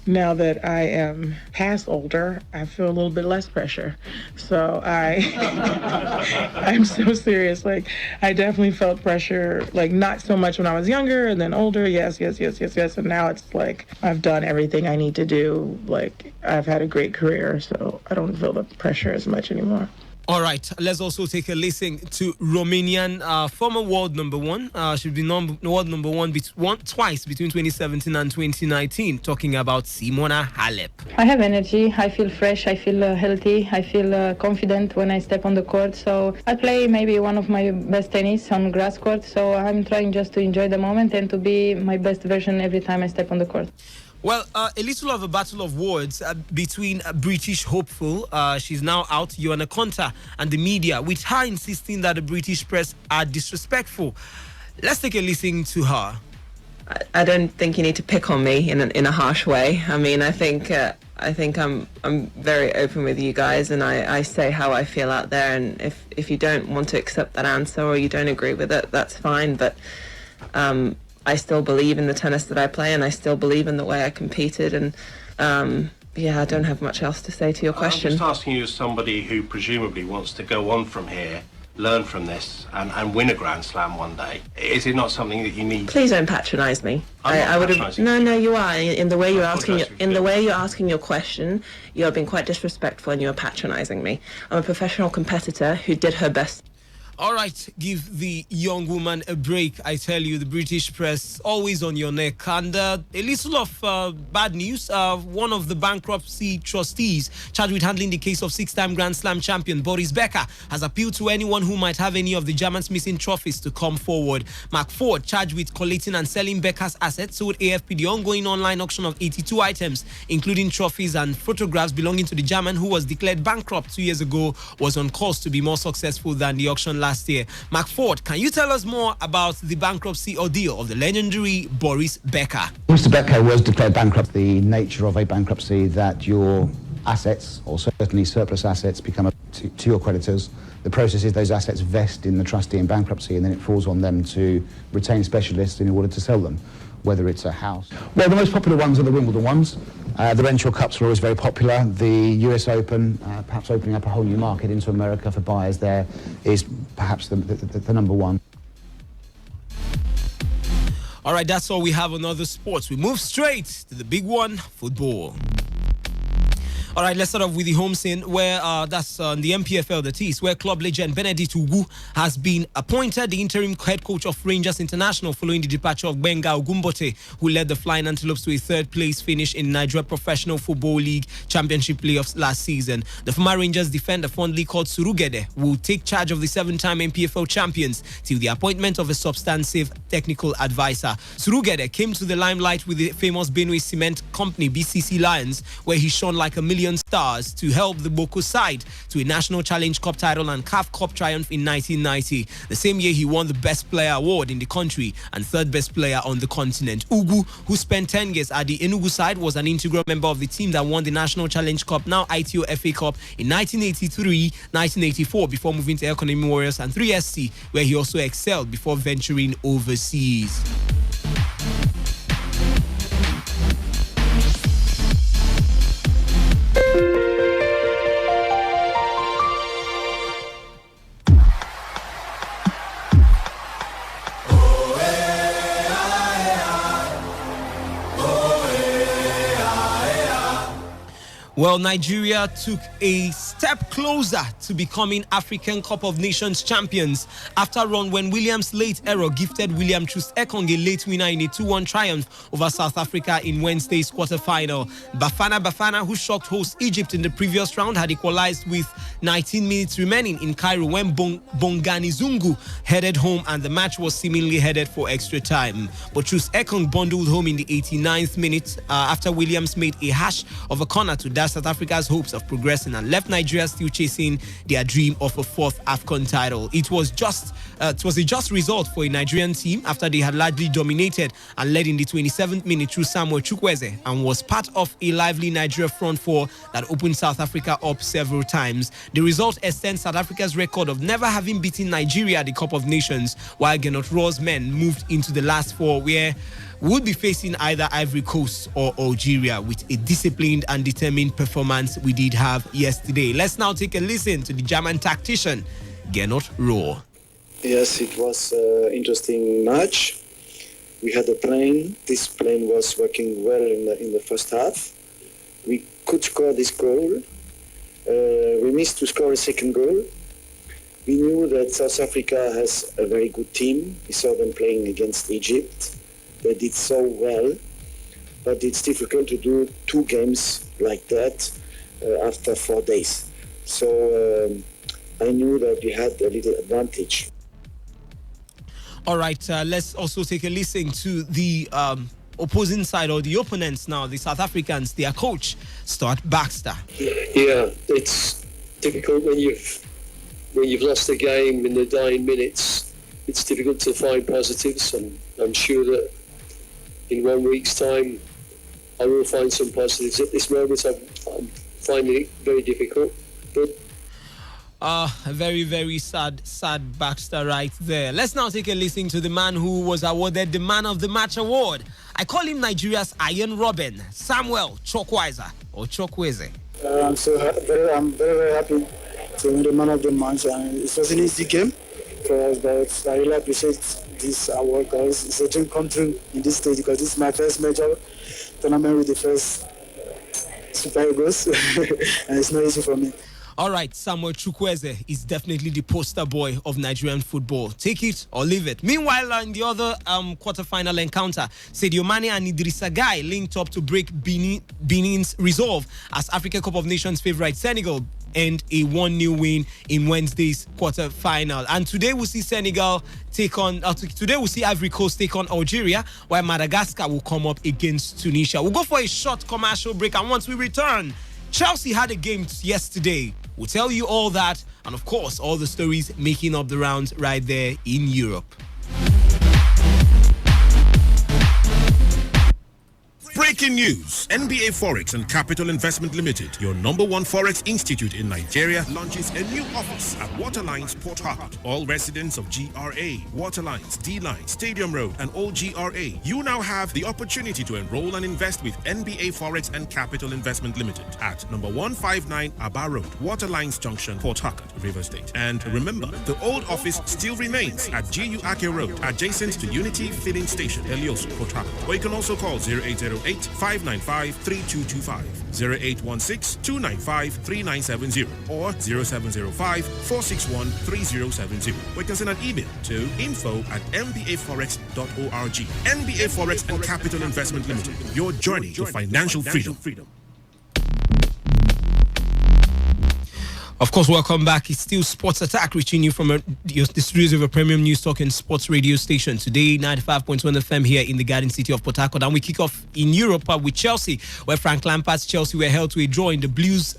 S5: now that I am past older, I feel a little bit less pressure. So I'm so serious. Like, I definitely felt pressure, like not so much when I was younger, and then older, yes. And now it's like I've done everything I need to do. Like, I've had a great career, so I don't feel the pressure as much anymore.
S25: All right, let's also take a listen to Romanian former world number one. She's been world number one twice between 2017 and 2019, talking about Simona Halep.
S6: I have energy, I feel fresh, I feel healthy, I feel confident when I step on the court. So I play maybe one of my best tennis on grass court. So I'm trying just to enjoy the moment and to be my best version every time I step on the court.
S25: Well, a little of a battle of words between a British hopeful, she's now out, Joanna Konta, and the media, with her insisting that the British press are disrespectful. Let's take a listen to her.
S7: I don't think you need to pick on me in a harsh way. I mean, I think I'm very open with you guys, and I say how I feel out there. And if you don't want to accept that answer or you don't agree with it, that's fine. But I still believe in the tennis that I play, and I still believe in the way I competed. And I don't have much else to say to your question.
S8: I'm just asking you as somebody who presumably wants to go on from here, learn from this, and win a Grand Slam one day. Is it not something that you need?
S7: Please don't patronise me. I would have. No, you are. In the way you're asking your question, you have been quite disrespectful, and you are patronising me. I'm a professional competitor who did her best.
S25: All right, give the young woman a break. I tell you, the British press always on your neck. And a little of bad news. One of the bankruptcy trustees charged with handling the case of six-time Grand Slam champion Boris Becker has appealed to anyone who might have any of the German's missing trophies to come forward. Mark Ford, charged with collating and selling Becker's assets, told AFP the ongoing online auction of 82 items, including trophies and photographs belonging to the German who was declared bankrupt 2 years ago, was on course to be more successful than the auction last year. Mark Ford, can you tell us more about the bankruptcy ordeal of the legendary Boris Becker?
S9: Mr. Becker was declared bankrupt. The nature of a bankruptcy that your assets, or certainly surplus assets, become to your creditors. The process is those assets vest in the trustee in bankruptcy, and then it falls on them to retain specialists in order to sell them, whether it's a house. Well, the most popular ones are the Wimbledon ones. The Renshaw Cups are always very popular. The US Open, perhaps opening up a whole new market into America for buyers there, is perhaps the number one.
S25: All right, that's all we have on other sports. We move straight to the big one, football. All right, let's start off with the home scene, where that's the MPFL, that is, where club legend Benedict Ugu has been appointed the interim head coach of Rangers International following the departure of Benga Ogumbote, who led the Flying Antelopes to a third-place finish in Nigeria Professional Football League Championship playoffs last season. The former Rangers defender, fondly called Surugede, will take charge of the seven-time MPFL champions till the appointment of a substantive technical advisor. Surugede came to the limelight with the famous Benue Cement Company, BCC Lions, where he shone like a million stars to help the Boko side to a National Challenge Cup title and CAF Cup triumph in 1990. The same year, he won the Best Player award in the country and third best player on the continent. Ugu, who spent 10 years at the Enugu side, was an integral member of the team that won the National Challenge Cup, now ITO FA Cup, in 1983, 1984, before moving to Economy Warriors and 3SC, where he also excelled before venturing overseas. Well, Nigeria took a step closer to becoming African Cup of Nations champions after a run when Williams' late error gifted William Troost-Ekong a late winner in a 2-1 triumph over South Africa in Wednesday's quarterfinal. Bafana, who shocked host Egypt in the previous round, had equalized with 19 minutes remaining in Cairo when Bongani Zungu headed home and the match was seemingly headed for extra time. But Troost-Ekong bundled home in the 89th minute after Williams made a hash of a corner to dash South Africa's hopes of progressing and left Nigeria still chasing their dream of a fourth AFCON title. It was a just result for a Nigerian team after they had largely dominated and led in the 27th minute through Samuel Chukwueze and was part of a lively Nigeria front four that opened South Africa up several times. The result extends South Africa's record of never having beaten Nigeria at the Cup of Nations, while Gernot Rohr's men moved into the last four, where would be facing either Ivory Coast or Algeria with a disciplined and determined performance we did have yesterday. Let's now take a listen to the German tactician, Gernot Rohr.
S10: Yes, it was an interesting match. We had a plan. This plan was working well in the first half. We could score this goal. We missed to score a second goal. We knew that South Africa has a very good team. We saw them playing against Egypt. They did so well, but it's difficult to do two games like that after 4 days. So I knew that we had a little advantage.
S25: All right, let's also take a listen to the opposing side, or the opponents now, the South Africans, their coach, Stuart Baxter.
S11: Yeah, it's difficult when you've lost a game in the dying minutes. It's difficult to find positives, and I'm sure that in 1 week's time I will find some positives. At this moment I'm finding it very difficult. But
S25: a very, very sad Baxter right there. Let's now take a listen to the man who was awarded the Man of the Match award. I call him Nigeria's Iron Robin, Samuel Chukwueze or Chukwueze.
S12: I'm very happy to win the Man of the Match, and it was an easy game for us, but I really appreciate this award because it's a dream come true in this stage, because this is my first major tournament with the first Super Eagles and it's not easy for me.
S25: All right, Samuel Chukwueze is definitely the poster boy of Nigerian football. Take it or leave it. Meanwhile, in the other quarter-final encounter, Sadio Mane and Idrissa Gueye linked up to break Benin's resolve as Africa Cup of Nations favourite Senegal and a 1-0 win in Wednesday's quarter-final. And today we'll see Senegal take on, today we'll see Ivory Coast take on Algeria, while Madagascar will come up against Tunisia. We'll go for a short commercial break, and once we return, Chelsea had a game yesterday. We'll tell you all that, and of course, all the stories making up the rounds right there in Europe.
S13: Breaking news. NBA Forex and Capital Investment Limited, your number one Forex institute in Nigeria, launches a new office at Waterlines, Port Harcourt. All residents of GRA, Waterlines, D-Line, Stadium Road, and all GRA, you now have the opportunity to enroll and invest with NBA Forex and Capital Investment Limited at number 159 Aba Road, Waterlines Junction, Port Harcourt, River State. And remember, the old office still remains at GU Ake Road, adjacent to Unity Filling Station, Elioso, Port Harcourt. Or you can also call 0808-595-3225, 0816-295-3970, or 0705-461-3070. Or you can send an email to info@mbaforex.org. NBA Forex and Capital Investment Limited, your journey to financial freedom.
S25: Of course, welcome back. It's still Sports Attack, reaching you from the studios of a premium news talk and sports radio station. Today, 95.1 FM here in the Garden City of Port Harcourt. And we kick off in Europe with Chelsea, where Frank Lampard's Chelsea were held to a draw in the Blues'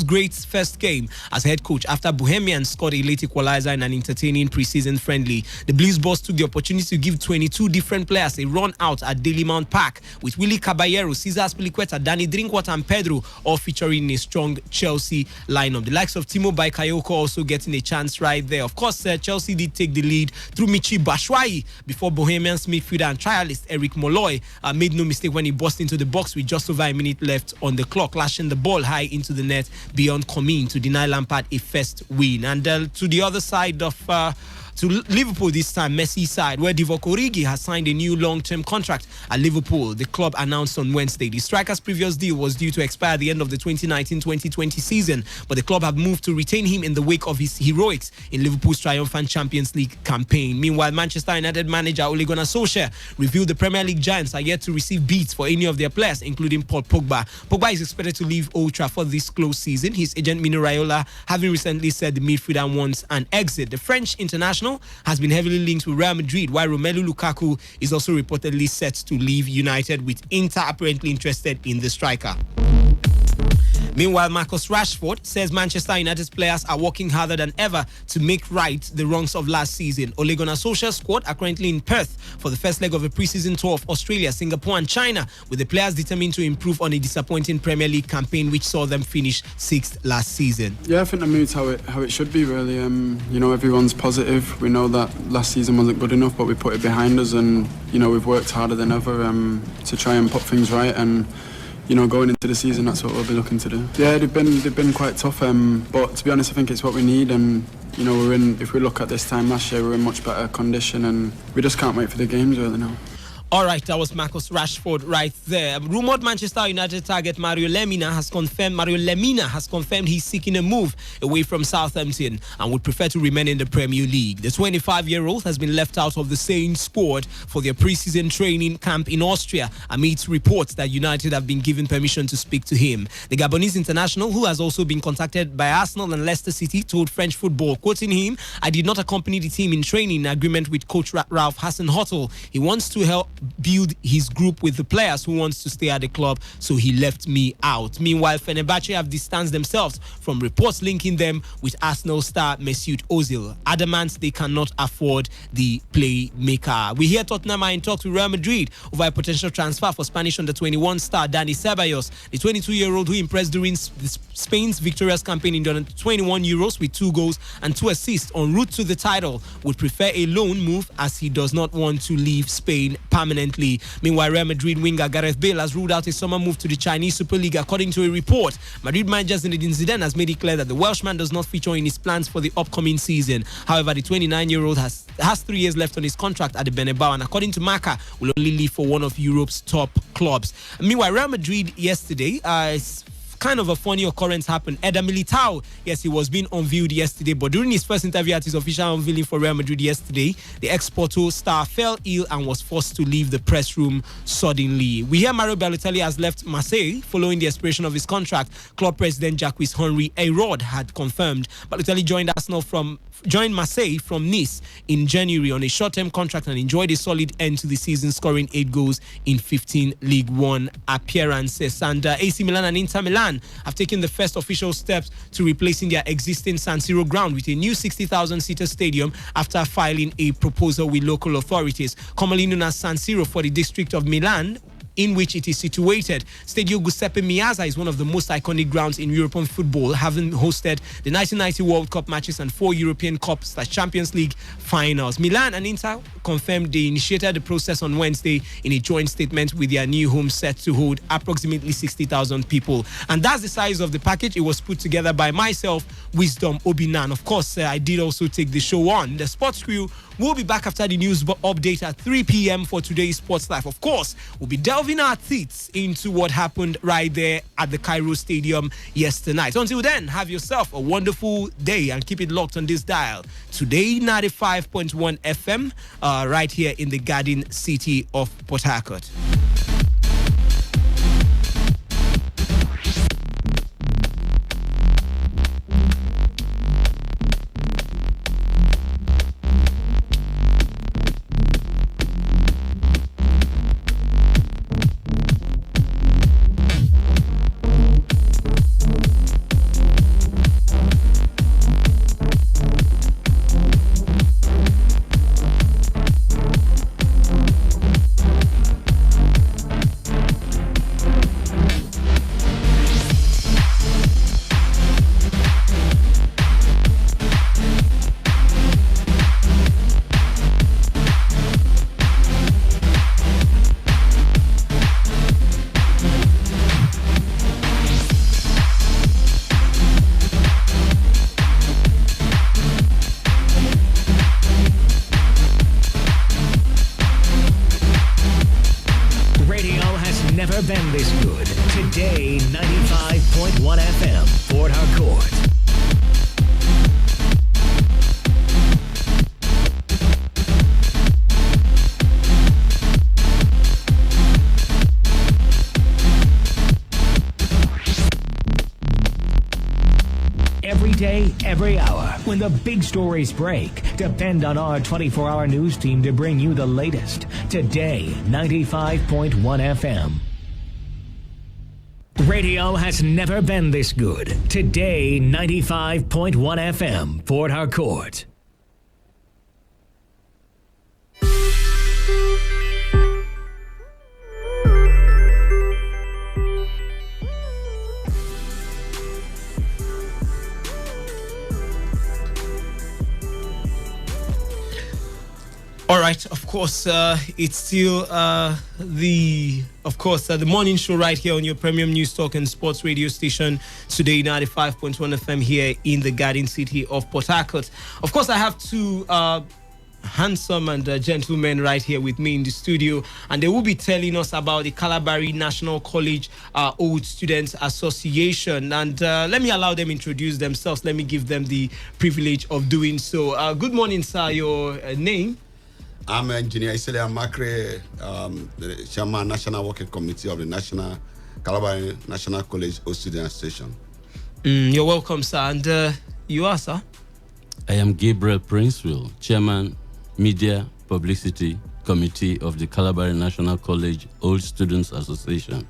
S25: great first game as head coach after Bohemians scored a late equalizer in an entertaining pre-season friendly. The Blues boss took the opportunity to give 22 different players a run out at Daily Mount Park, with Willie Caballero, Cesar Azpilicueta, Danny Drinkwater, and Pedro all featuring in a strong Chelsea lineup. The likes of Timo Bakayoko also getting a chance right there. Of course, Chelsea did take the lead through Michi Batshuayi before Bohemians midfielder and trialist Eric Molloy made no mistake when he burst into the box with just over a minute left on the clock, lashing the ball high into the net beyond Comine to deny Lampard a first win. And to the other side of to Liverpool this time, Messi's side, where Divock Origi has signed a new long-term contract at Liverpool. The club announced on Wednesday. The striker's previous deal was due to expire at the end of the 2019-2020 season, but the club have moved to retain him in the wake of his heroics in Liverpool's triumphant Champions League campaign. Meanwhile, Manchester United manager Ole Gunnar Solskjaer revealed the Premier League giants are yet to receive bids for any of their players, including Paul Pogba. Pogba is expected to leave Old Trafford this close season, his agent Mino Raiola having recently said the midfielder wants an exit. The French international has been heavily linked with Real Madrid, while Romelu Lukaku is also reportedly set to leave United, with Inter apparently interested in the striker. Meanwhile, Marcus Rashford says Manchester United's players are working harder than ever to make right the wrongs of last season. Ole Gunnar Solskjaer's squad are currently in Perth for the first leg of a pre-season tour of Australia, Singapore and China, with the players determined to improve on a disappointing Premier League campaign which saw them finish 6th last season.
S14: Yeah, I think the mood's how it should be, really. Everyone's positive. We know that last season wasn't good enough, but we put it behind us, and we've worked harder than ever to try and put things right. And going into the season, that's what we'll be looking to do. Yeah, they've been quite tough, but to be honest, I think it's what we need. And if we look at this time last year, we're in much better condition, and we just can't wait for the games really now.
S25: All right, that was Marcus Rashford right there. Rumored Manchester United target Mario Lemina has confirmed he's seeking a move away from Southampton and would prefer to remain in the Premier League. The 25-year-old has been left out of the Saints squad for their pre-season training camp in Austria amidst reports that United have been given permission to speak to him. The Gabonese international, who has also been contacted by Arsenal and Leicester City, told French Football, quoting him, "I did not accompany the team in training in agreement with coach Ralph Hasenhuttl. He wants to help build his group with the players who wants to stay at the club, so he left me out." Meanwhile, Fenerbahce have distanced themselves from reports linking them with Arsenal star Mesut Ozil, adamant they cannot afford the playmaker. We hear Tottenham are in talks with Real Madrid over a potential transfer for Spanish under-21 star Dani Ceballos. The 22-year-old, who impressed during Spain's victorious campaign in the under-21 Euros with 2 goals and 2 assists en route to the title, would prefer a loan move as he does not want to leave Spain permanently. Meanwhile, Real Madrid winger Gareth Bale has ruled out a summer move to the Chinese Super League, according to a report. Madrid manager Zinedine Zidane has made it clear that the Welshman does not feature in his plans for the upcoming season. However, the 29-year-old has 3 years left on his contract at the Bernabeu, and according to Marca, will only leave for one of Europe's top clubs. Meanwhile, Real Madrid yesterday kind of a funny occurrence happened. Eder Militao, yes, he was being unveiled yesterday, but during his first interview at his official unveiling for Real Madrid yesterday, the ex-Porto star fell ill and was forced to leave the press room suddenly. We hear Mario Balotelli has left Marseille following the expiration of his contract. Club president Jacques Henry Ayrault had confirmed Balotelli joined Marseille from Nice in January on a short-term contract and enjoyed a solid end to the season, scoring 8 goals in 15 League One appearances. And AC Milan and Inter Milan have taken the first official steps to replacing their existing San Siro ground with a new 60,000-seater stadium after filing a proposal with local authorities. Commonly known as San Siro for the district of Milan, in which it is situated. Stadio Giuseppe Meazza is one of the most iconic grounds in European football, having hosted the 1990 World Cup matches and 4 European Cups / Champions League finals. Milan and Inter confirmed they initiated the process on Wednesday in a joint statement with their new home set to hold approximately 60,000 people. And that's the size of the package. It was put together by myself, Wisdom Obinan. Of course, I did also take the show on. The sports crew will be back after the news update at 3 p.m. for today's Sports Life. Of course, we'll be delving our teeth into what happened right there at the Cairo Stadium yesterday night. Until then, have yourself a wonderful day and keep it locked on this dial. Today, 95.1 FM, right here in the Garden City of Port Harcourt.
S4: Never been this good. Today, 95.1 FM, Port Harcourt. Every day, every hour, when the big stories break, depend on our 24-hour news team to bring you the latest. Today, 95.1 FM. Radio has never been this good. Today, 95.1 FM, Port Harcourt.
S25: All right, of course, it's still the morning show right here on your premium news talk and sports radio station, Today 95.1 FM here in the Garden City of Port Harcourt. Of course, I have two handsome and gentlemen right here with me in the studio, and they will be telling us about the Calabari National College Old Students Association. And let me allow them introduce themselves. Let me give them the privilege of doing so. Good morning, sir. Your name?
S15: I'm Engineer Isele Amakre, the Chairman National Working Committee of the Calabari National College Old Student Association.
S25: You're welcome, sir. And you are, sir?
S16: I am Gabriel Princeville, Chairman Media Publicity Committee of the Calabari National College Old Students Association.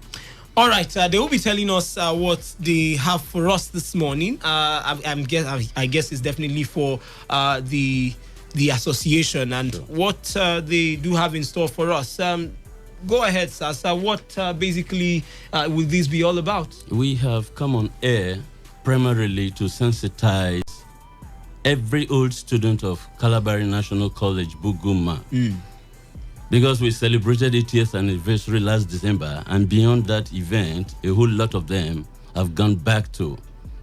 S25: All right, they will be telling us what they have for us this morning. I guess it's definitely for the association and sure. What they do have in store for us. Go ahead, sir. So what basically will this be all about?
S16: We have come on air primarily to sensitize every old student of Calabari National College, Buguma. Because we celebrated 80th anniversary last December, and beyond that event, a whole lot of them have gone back to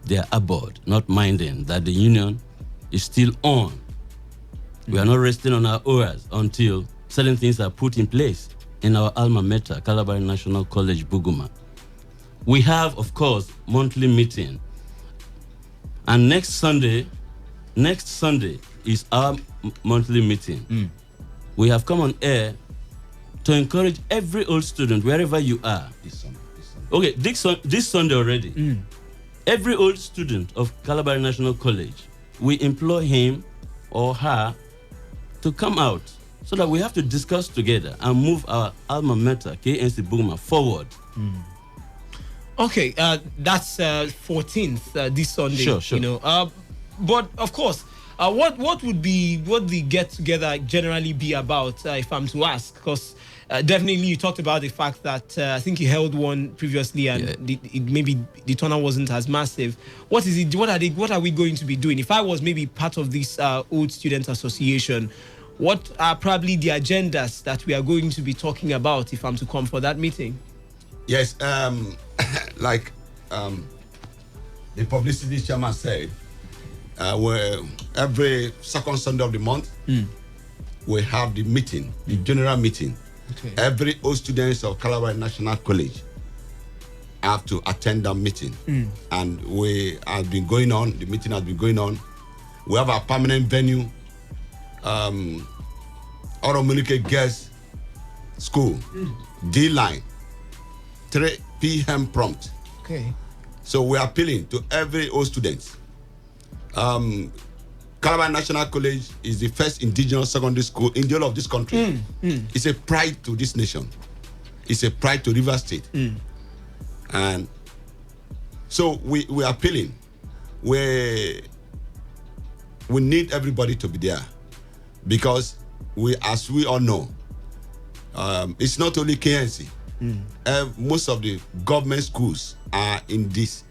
S16: their abode, not minding that the union is still on. We are not resting on our oars until certain things are put in place in our alma mater, Calabari National College, Buguma. We have, of course, monthly meeting. And next Sunday is our monthly meeting. We have come on air to encourage every old student, wherever you are. Okay, this Sunday already. Every old student of Calabar National College, we implore him or her to come out so that we have to discuss together and move our alma mater, KNC Buguma, forward.
S25: Okay, that's 14th this Sunday.
S16: Sure.
S25: You know, but of course, what would the get together generally be about? If I'm to ask, because definitely you talked about the fact that I think you held one previously, and maybe the turnout wasn't as massive. What is it? What are we going to be doing? If I was maybe part of this old student association, what are probably the agendas that we are going to be talking about if I'm to come for that meeting?
S15: Yes, like the publicity chairman said, where every second Sunday of the month, we have the meeting, the general meeting.
S25: Okay.
S15: Every old students of Calabar National College have to attend that meeting. And we have been going on, the meeting has been going on. We have a permanent venue, Oromunike Girls School, D-Line, 3 p.m. prompt.
S25: Okay.
S15: So we are appealing to every old student. Calabar National College is the first indigenous secondary school in the whole of this country. It's a pride to this nation. It's a pride to River State. And so we are appealing. We need everybody to be there, because as we all know, it's not only KNC. Most of the government schools are in this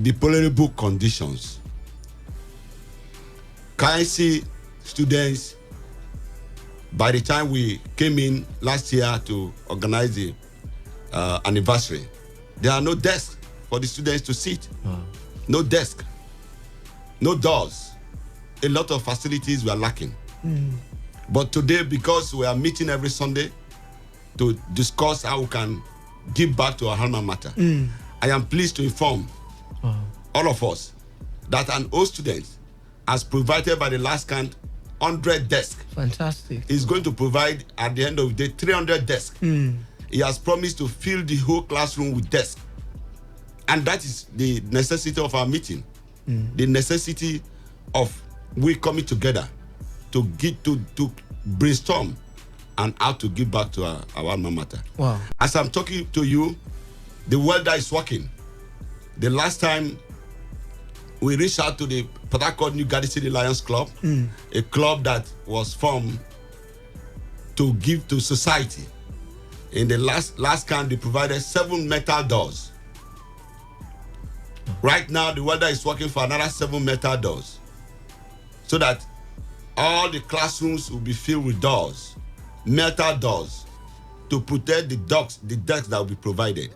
S15: deplorable conditions. KNC students, by the time we came in last year to organize the anniversary, there are no desks for the students to sit. No desk, no doors. A lot of facilities were lacking. But today, because we are meeting every Sunday to discuss how we can give back to our alma mater, I am pleased to inform all of us that an old student has provided by the last count 100 desks.
S25: Fantastic.
S15: He's going to provide at the end of the day 300 desks. He has promised to fill the whole classroom with desks. And that is the necessity of our meeting. The necessity of we coming together to brainstorm and how to give back to our alma mater.
S25: Wow.
S15: As I'm talking to you, the welder is working. The last time we reached out to the Port Harcourt New Garden City Lions Club, a club that was formed to give to society. In the last count, they provided 7 metal doors. Right now, the welder is working for another 7 metal doors, so that all the classrooms will be filled with doors, metal doors, to protect the desks that will be provided.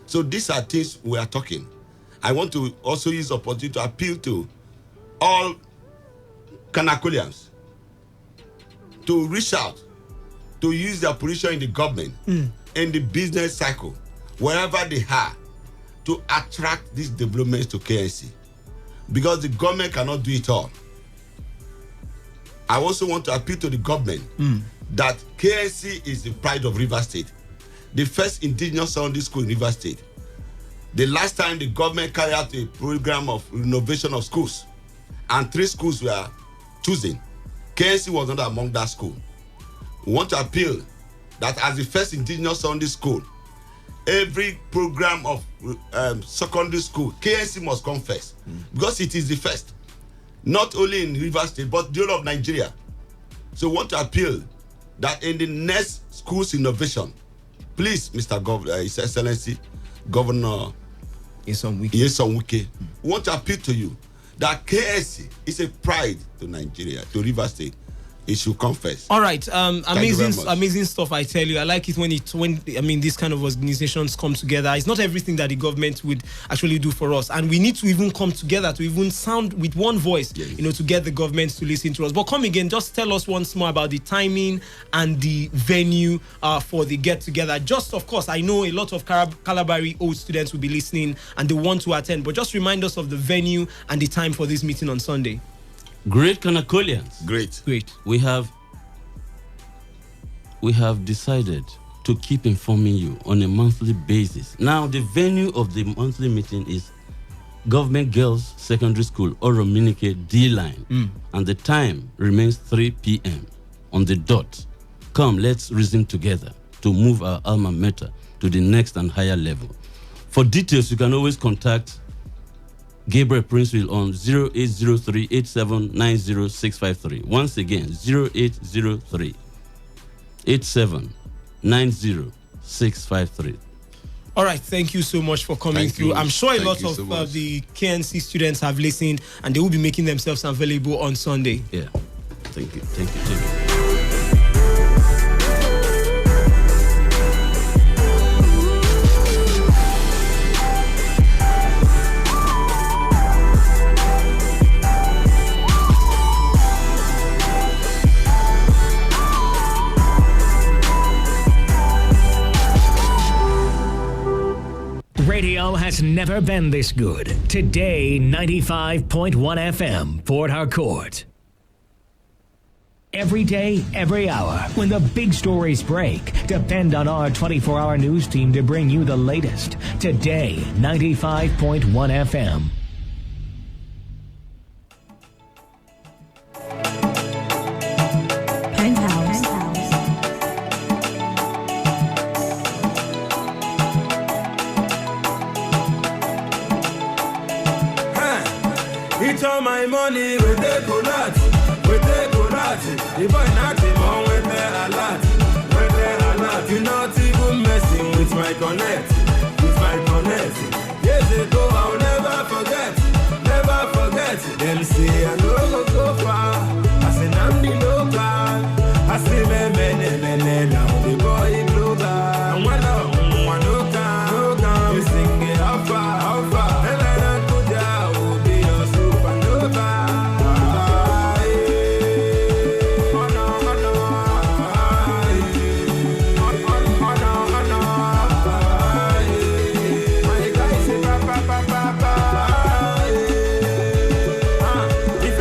S15: So these are things we are talking. I want to also use the opportunity to appeal to all Kanakolians to reach out, to use their position in the government, in the business cycle, wherever they are, to attract these developments to KNC. Because the government cannot do it all. I also want to appeal to the government that KNC is the pride of River State, the first indigenous secondary school in River State. The last time the government carried out a program of renovation of schools, and 3 schools were chosen, KNC was not among that school. We want to appeal that as the first indigenous secondary school, every program of secondary school, KNC must come first, because it is the first, not only in River State, but the whole of Nigeria. So we want to appeal that in the next schools innovation, please, His Excellency, Governor Nyesom Wike, we want to appeal to you that KNC is a pride to Nigeria, to River State, it should come first.
S25: All right, amazing
S15: much.
S25: stuff. I tell you, I like it when these kind of organizations come together. It's not everything that the government would actually do for us, and we need to even come together to even sound with one voice, to get the government to listen to us. But come again, just tell us once more about the timing and the venue for the get together. Just of course, I know a lot of Kalabari old students will be listening and they want to attend, but just remind us of the venue and the time for this meeting on Sunday.
S16: Great Kanakolians.
S15: Great.
S16: We have decided to keep informing you on a monthly basis. Now, the venue of the monthly meeting is Government Girls Secondary School, Orominike D-Line. And the time remains 3 p.m. on the dot. Come, let's reason together to move our alma mater to the next and higher level. For details, you can always contact Gabriel Princeville on 0803-8790-653. Once again, 0803-8790-653.
S25: All right, thank you so much for coming through. I'm sure a lot of the KNC students have listened and they will be making themselves available on Sunday.
S16: Yeah, thank you.
S4: Radio has never been this good. Today, 95.1 FM, Port Harcourt. Every day, every hour, when the big stories break, depend on our 24-hour news team to bring you the latest. Today, 95.1 FM.
S17: It's all my money with the colat. The boy not him on when they're alert. You're not even messing with my connect. Years ago I'll never forget. Them say I no go far. I say I'm the local. I say me now the boy global. And one no can. You sing it how far. And I don't go down. Be your supernova. If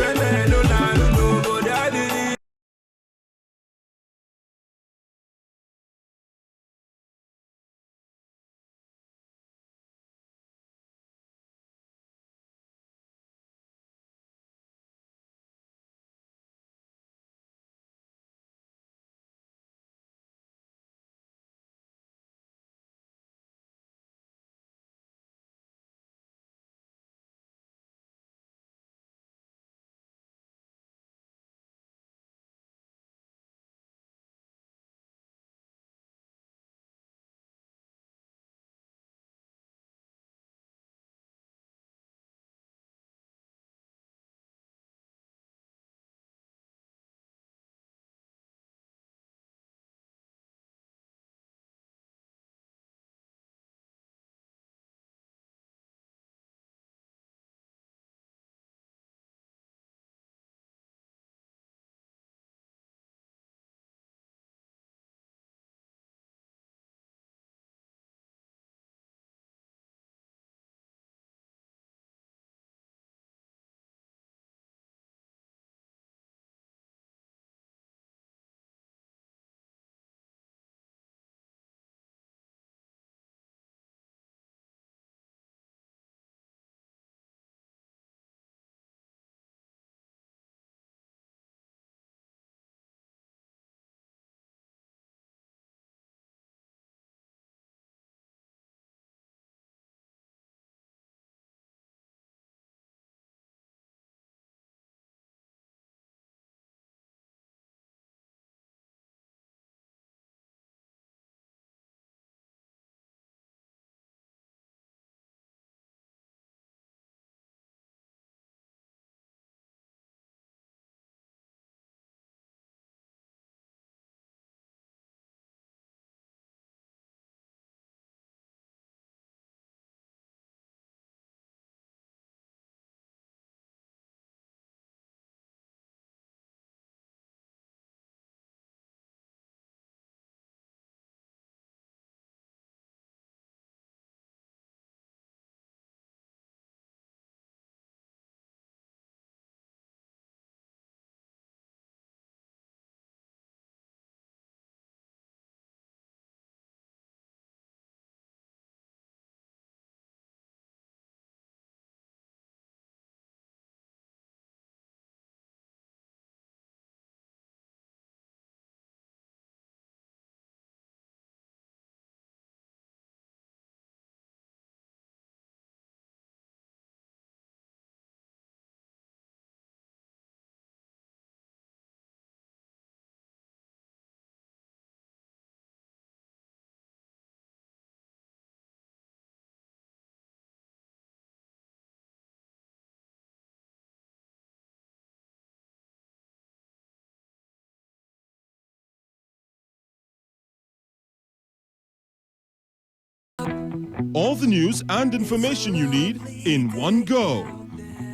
S13: All the news and information you need in one go.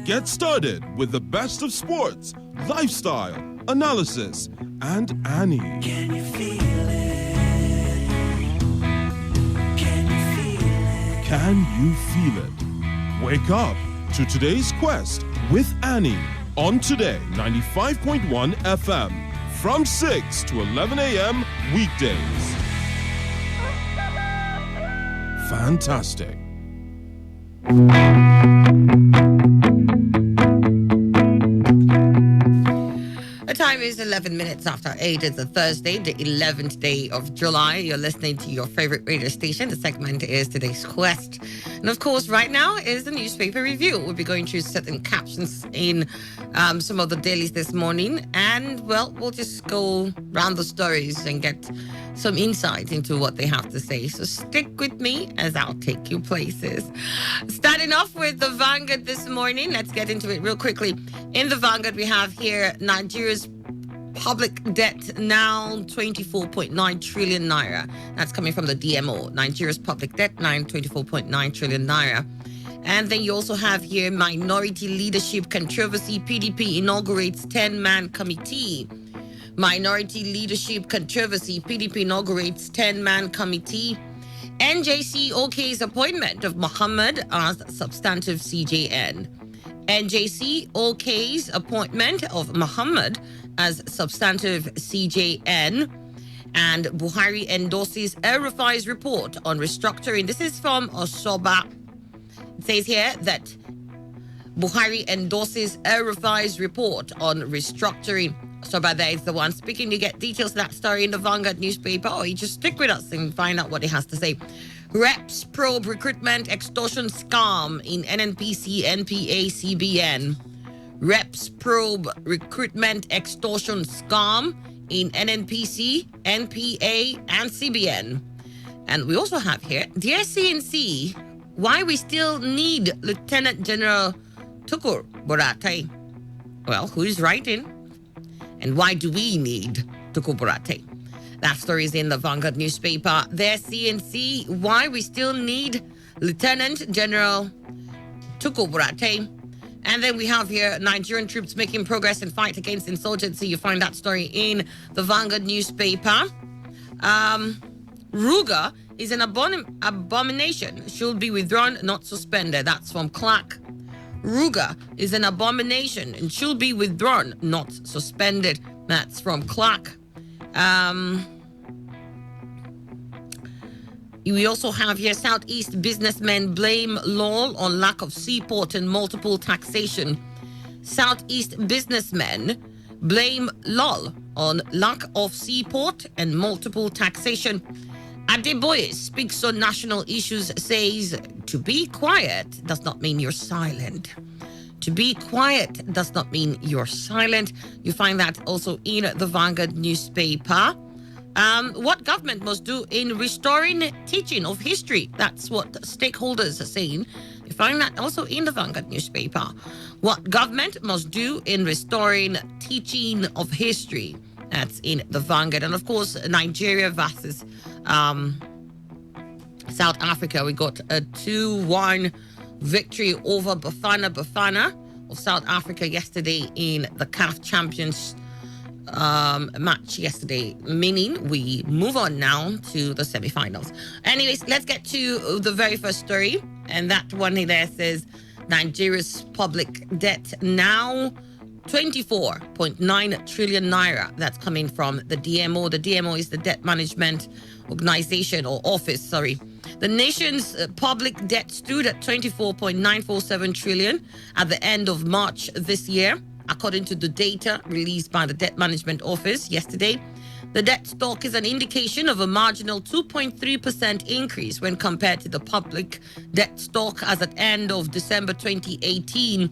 S13: Get started with the best of sports, lifestyle, analysis, and Annie.
S17: Can you feel it? Can you feel it?
S13: Can you feel it? Wake up to today's quest with Annie on Today 95.1 FM from 6 to 11 a.m. weekdays. Fantastic.
S18: The time is 11 minutes after 8. It's a Thursday, the 11th day of July. You're listening to your favorite radio station. The segment is Today's Quest. And of course, right now is the newspaper review. We'll be going through certain captions in some of the dailies this morning. And, well, we'll just go round the stories and get some insight into what they have to say. So stick with me as I'll take you places. Starting off with the Vanguard this morning. Let's get into it real quickly. In the Vanguard, we have here Nigeria's public debt now 24.9 trillion naira. That's coming from the DMO. Nigeria's public debt, 24.9 trillion naira. And then you also have here minority leadership controversy. PDP inaugurates 10-man committee. Minority leadership controversy. PDP inaugurates 10-man committee. NJC OK's appointment of Muhammad as substantive CJN. NJC OK's appointment of Muhammad as substantive CJN. And Buhari endorses El-Rufai's report on restructuring. This is from Osoba. It says here that Buhari endorses El-Rufai's report on restructuring. Osoba there is the one speaking. You get details of that story in the Vanguard newspaper, or you just stick with us and find out what he has to say. Reps probe recruitment extortion scam in NNPC, NPA, CBN. Reps probe recruitment extortion scam in NNPC, NPA, and CBN. And we also have here, dear CNC, why we still need Lieutenant General Tukur Buratai. Well, who is writing? And why do we need Tukur Buratai? That story is in the Vanguard newspaper. There, CNC, why we still need Lieutenant General Tukur Buratai. And then we have here Nigerian troops making progress in fight against insurgency. You find that story in the Vanguard newspaper. Ruga is an abomination. Should be withdrawn, not suspended. That's from Clark. Ruga is an abomination and should be withdrawn, not suspended. That's from Clark. We also have here Southeast businessmen blame Lol on lack of seaport and multiple taxation. Southeast businessmen blame Lol on lack of seaport and multiple taxation. Adeboye speaks on national issues, says to be quiet does not mean you're silent. To be quiet does not mean you're silent. You find that also in the Vanguard newspaper. What government must do in restoring teaching of history. That's what stakeholders are saying. You find that also in the Vanguard newspaper. What government must do in restoring teaching of history. That's in the Vanguard. And of course, Nigeria versus South Africa. We got a 2-1 victory over Bafana of South Africa yesterday in the CAF Champions match yesterday, meaning we move on now to the semi-finals. Anyways, let's get to the very first story, and that one there says Nigeria's public debt now 24.9 trillion naira. That's coming from the DMO. The DMO is the Debt Management Organization or Office, sorry. The nation's public debt stood at 24.947 trillion at the end of March this year, according to the data released by the Debt Management Office yesterday. The debt stock is an indication of a marginal 2.3% increase when compared to the public debt stock as at end of December 2018.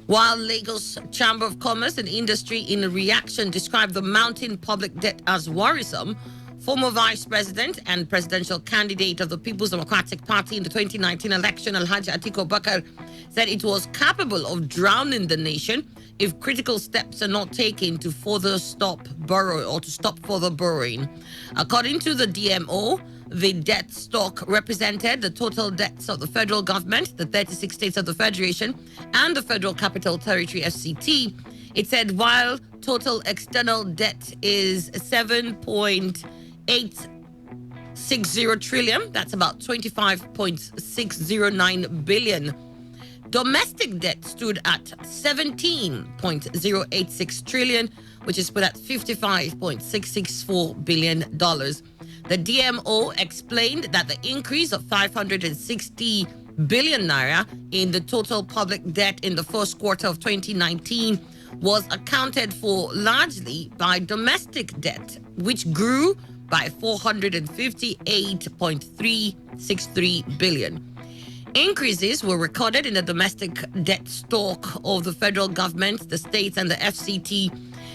S18: While Lagos Chamber of Commerce and Industry in a reaction described the mounting public debt as worrisome, former Vice President and presidential candidate of the People's Democratic Party in the 2019 election, Alhaji Atiku Abubakar, said it was capable of drowning the nation if critical steps are not taken to further stop further borrowing. According to the DMO, the debt stock represented the total debts of the federal government, the 36 states of the Federation, and the Federal Capital Territory FCT. It said while total external debt is 7.860 trillion, that's about 25.609 billion. Domestic debt stood at 17.086 trillion, which is put at $55.664 billion. The DMO explained that the increase of 560 billion naira in the total public debt in the first quarter of 2019 was accounted for largely by domestic debt, which grew by 458.363 billion. Increases were recorded in the domestic debt stock of the federal government, the states, and the FCT.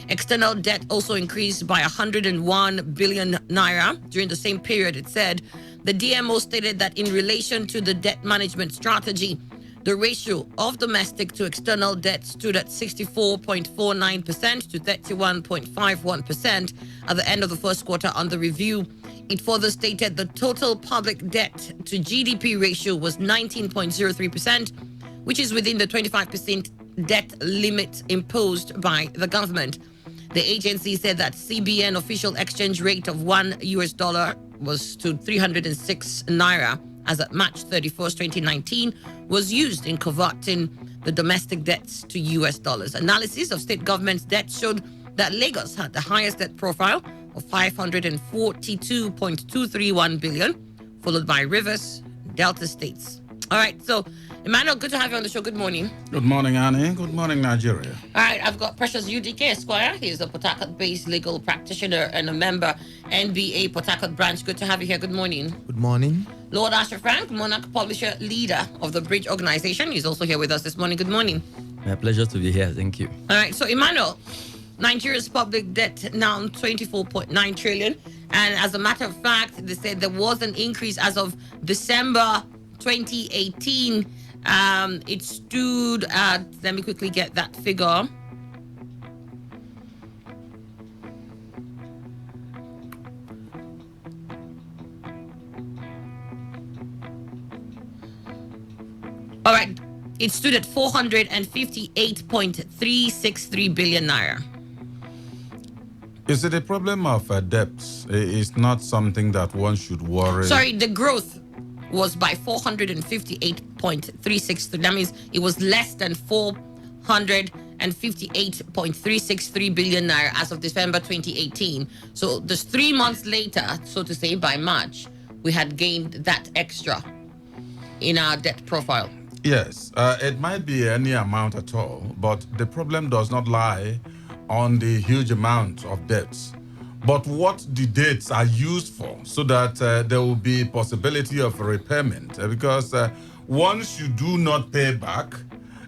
S18: External debt also increased by 101 billion naira during the same period, it said. The DMO stated that in relation to the debt management strategy, the ratio of domestic to external debt stood at 64.49% to 31.51% at the end of the first quarter under review. It further stated the total public debt to GDP ratio was 19.03%, which is within the 25% debt limit imposed by the government. The agency said that CBN official exchange rate of $1 was to 306 naira as at March 31st, 2019, was used in converting the domestic debts to US dollars. Analysis of state government's debt showed that Lagos had the highest debt profile of 542.231 billion, followed by Rivers, Delta states. All right, so Emmanuel, good to have you on the show. Good morning.
S19: Good morning, Annie. Good morning, Nigeria.
S18: All right, I've got Precious UDK Esquire. He's a Port Harcourt-based legal practitioner and a member, NBA Port Harcourt branch. Good to have you here. Good morning.
S20: Good morning.
S18: Lord Asher Frank, Monarch publisher, leader of the Bridge organization. He's also here with us this morning. Good morning.
S20: My pleasure to be here. Thank you.
S18: All right, so Emmanuel, Nigeria's public debt now 24.9 trillion. And as a matter of fact, they said there was an increase as of December 2018. It stood at, let me quickly get that figure. All right, it stood at 458.363 billion naira.
S19: Is it a problem of debts? It's not something that one should worry.
S18: Sorry, the growth was by 458.363. That means it was less than 458.363 billion naira as of December 2018. So just 3 months later, so to say, by March, we had gained that extra in our debt profile.
S19: Yes, it might be any amount at all, but the problem does not lie on the huge amount of debts, but what the debts are used for, so that there will be possibility of repayment. Because once you do not pay back,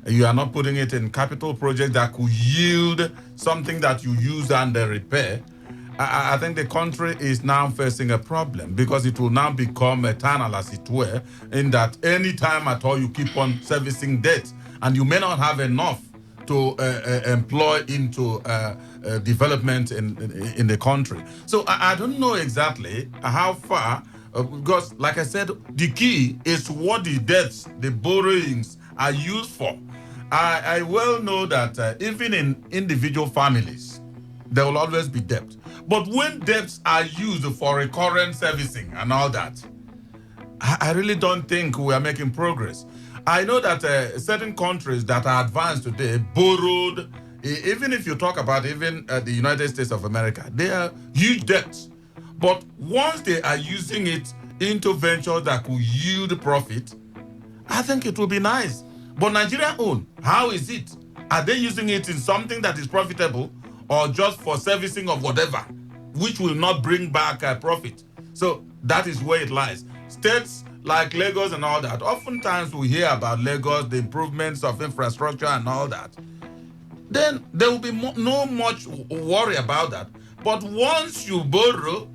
S19: you are not putting it in capital projects that could yield something that you use and repair. I think the country is now facing a problem, because it will now become eternal, as it were, in that any time at all you keep on servicing debt, and you may not have enough to employ into development in the country. So I don't know exactly how far, because like I said, the key is what the debts, the borrowings are used for. I well know that even in individual families, there will always be debt. But when debts are used for recurrent servicing and all that, I really don't think we are making progress. I know that certain countries that are advanced today borrowed, even if you talk about even the United States of America, they are huge debts. But once they are using it into ventures that could yield profit, I think it will be nice. But Nigeria own, how is it? Are they using it in something that is profitable, or just for servicing of whatever, which will not bring back profit? So that is where it lies. States like Lagos and all that, oftentimes we hear about Lagos, the improvements of infrastructure and all that. Then there will be no much worry about that. But once you borrow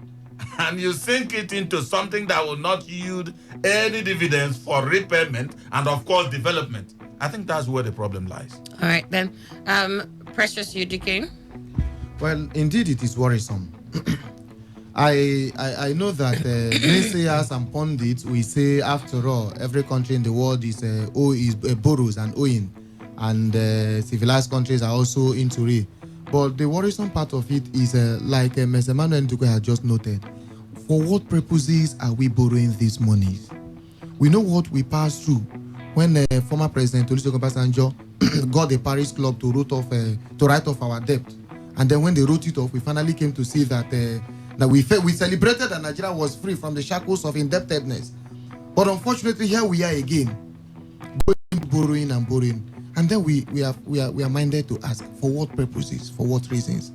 S19: and you sink it into something that will not yield any dividends for repayment and, of course, development, I think that's where the problem lies.
S18: All right, then. Precious UDK.
S20: Well, indeed, it is worrisome.
S1: I know that naysayers and pundits will say, after all, every country in the world is borrows and owing, and civilized countries are also into it. But the worrisome part of it is, like Mr. Manuel Nduko had just noted, for what purposes are we borrowing these monies? We know what we passed through when former President Olusegun Obasanjo got the Paris Club to write off our debt, and then when they wrote it off, we finally came to see that we celebrated that Nigeria was free from the shackles of indebtedness. But unfortunately, here we are again, borrowing, and then we are minded to ask, for what purposes, for what reasons?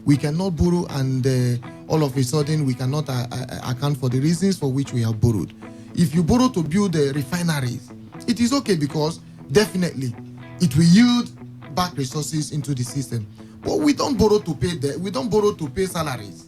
S1: We cannot borrow, and all of a sudden we cannot account for the reasons for which we have borrowed. If you borrow to build refineries, it is okay, because definitely it will yield back resources into the system. But we don't borrow to pay debt. We don't borrow to pay salaries.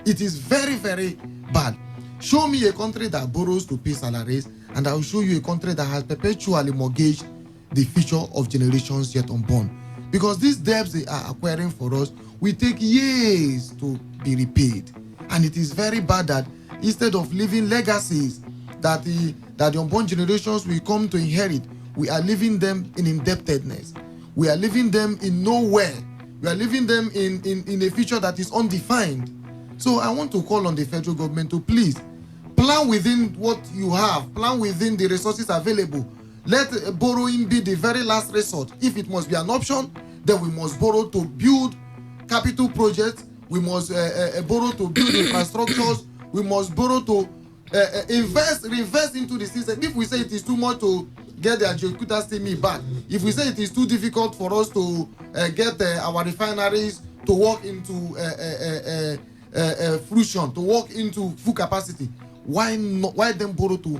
S1: It is very, very bad. Show me a country that borrows to pay salaries, and I will show you a country that has perpetually mortgaged the future of generations yet unborn. Because these debts they are acquiring for us will take years to be repaid. And it is very bad that instead of leaving legacies that the unborn generations will come to inherit, we are leaving them in indebtedness. We are leaving them in nowhere. We are leaving them in a future that is undefined. So I want to call on the federal government to please plan within what you have, plan within the resources available. Let borrowing be the very last resort. If it must be an option, then we must borrow to build capital projects. We must borrow to build infrastructures. We must borrow to reinvest into the system. If we say it is too much to get the Ajokuta steam back, if we say it is too difficult for us to get our refineries to work into fruition, to work into full capacity, why then borrow to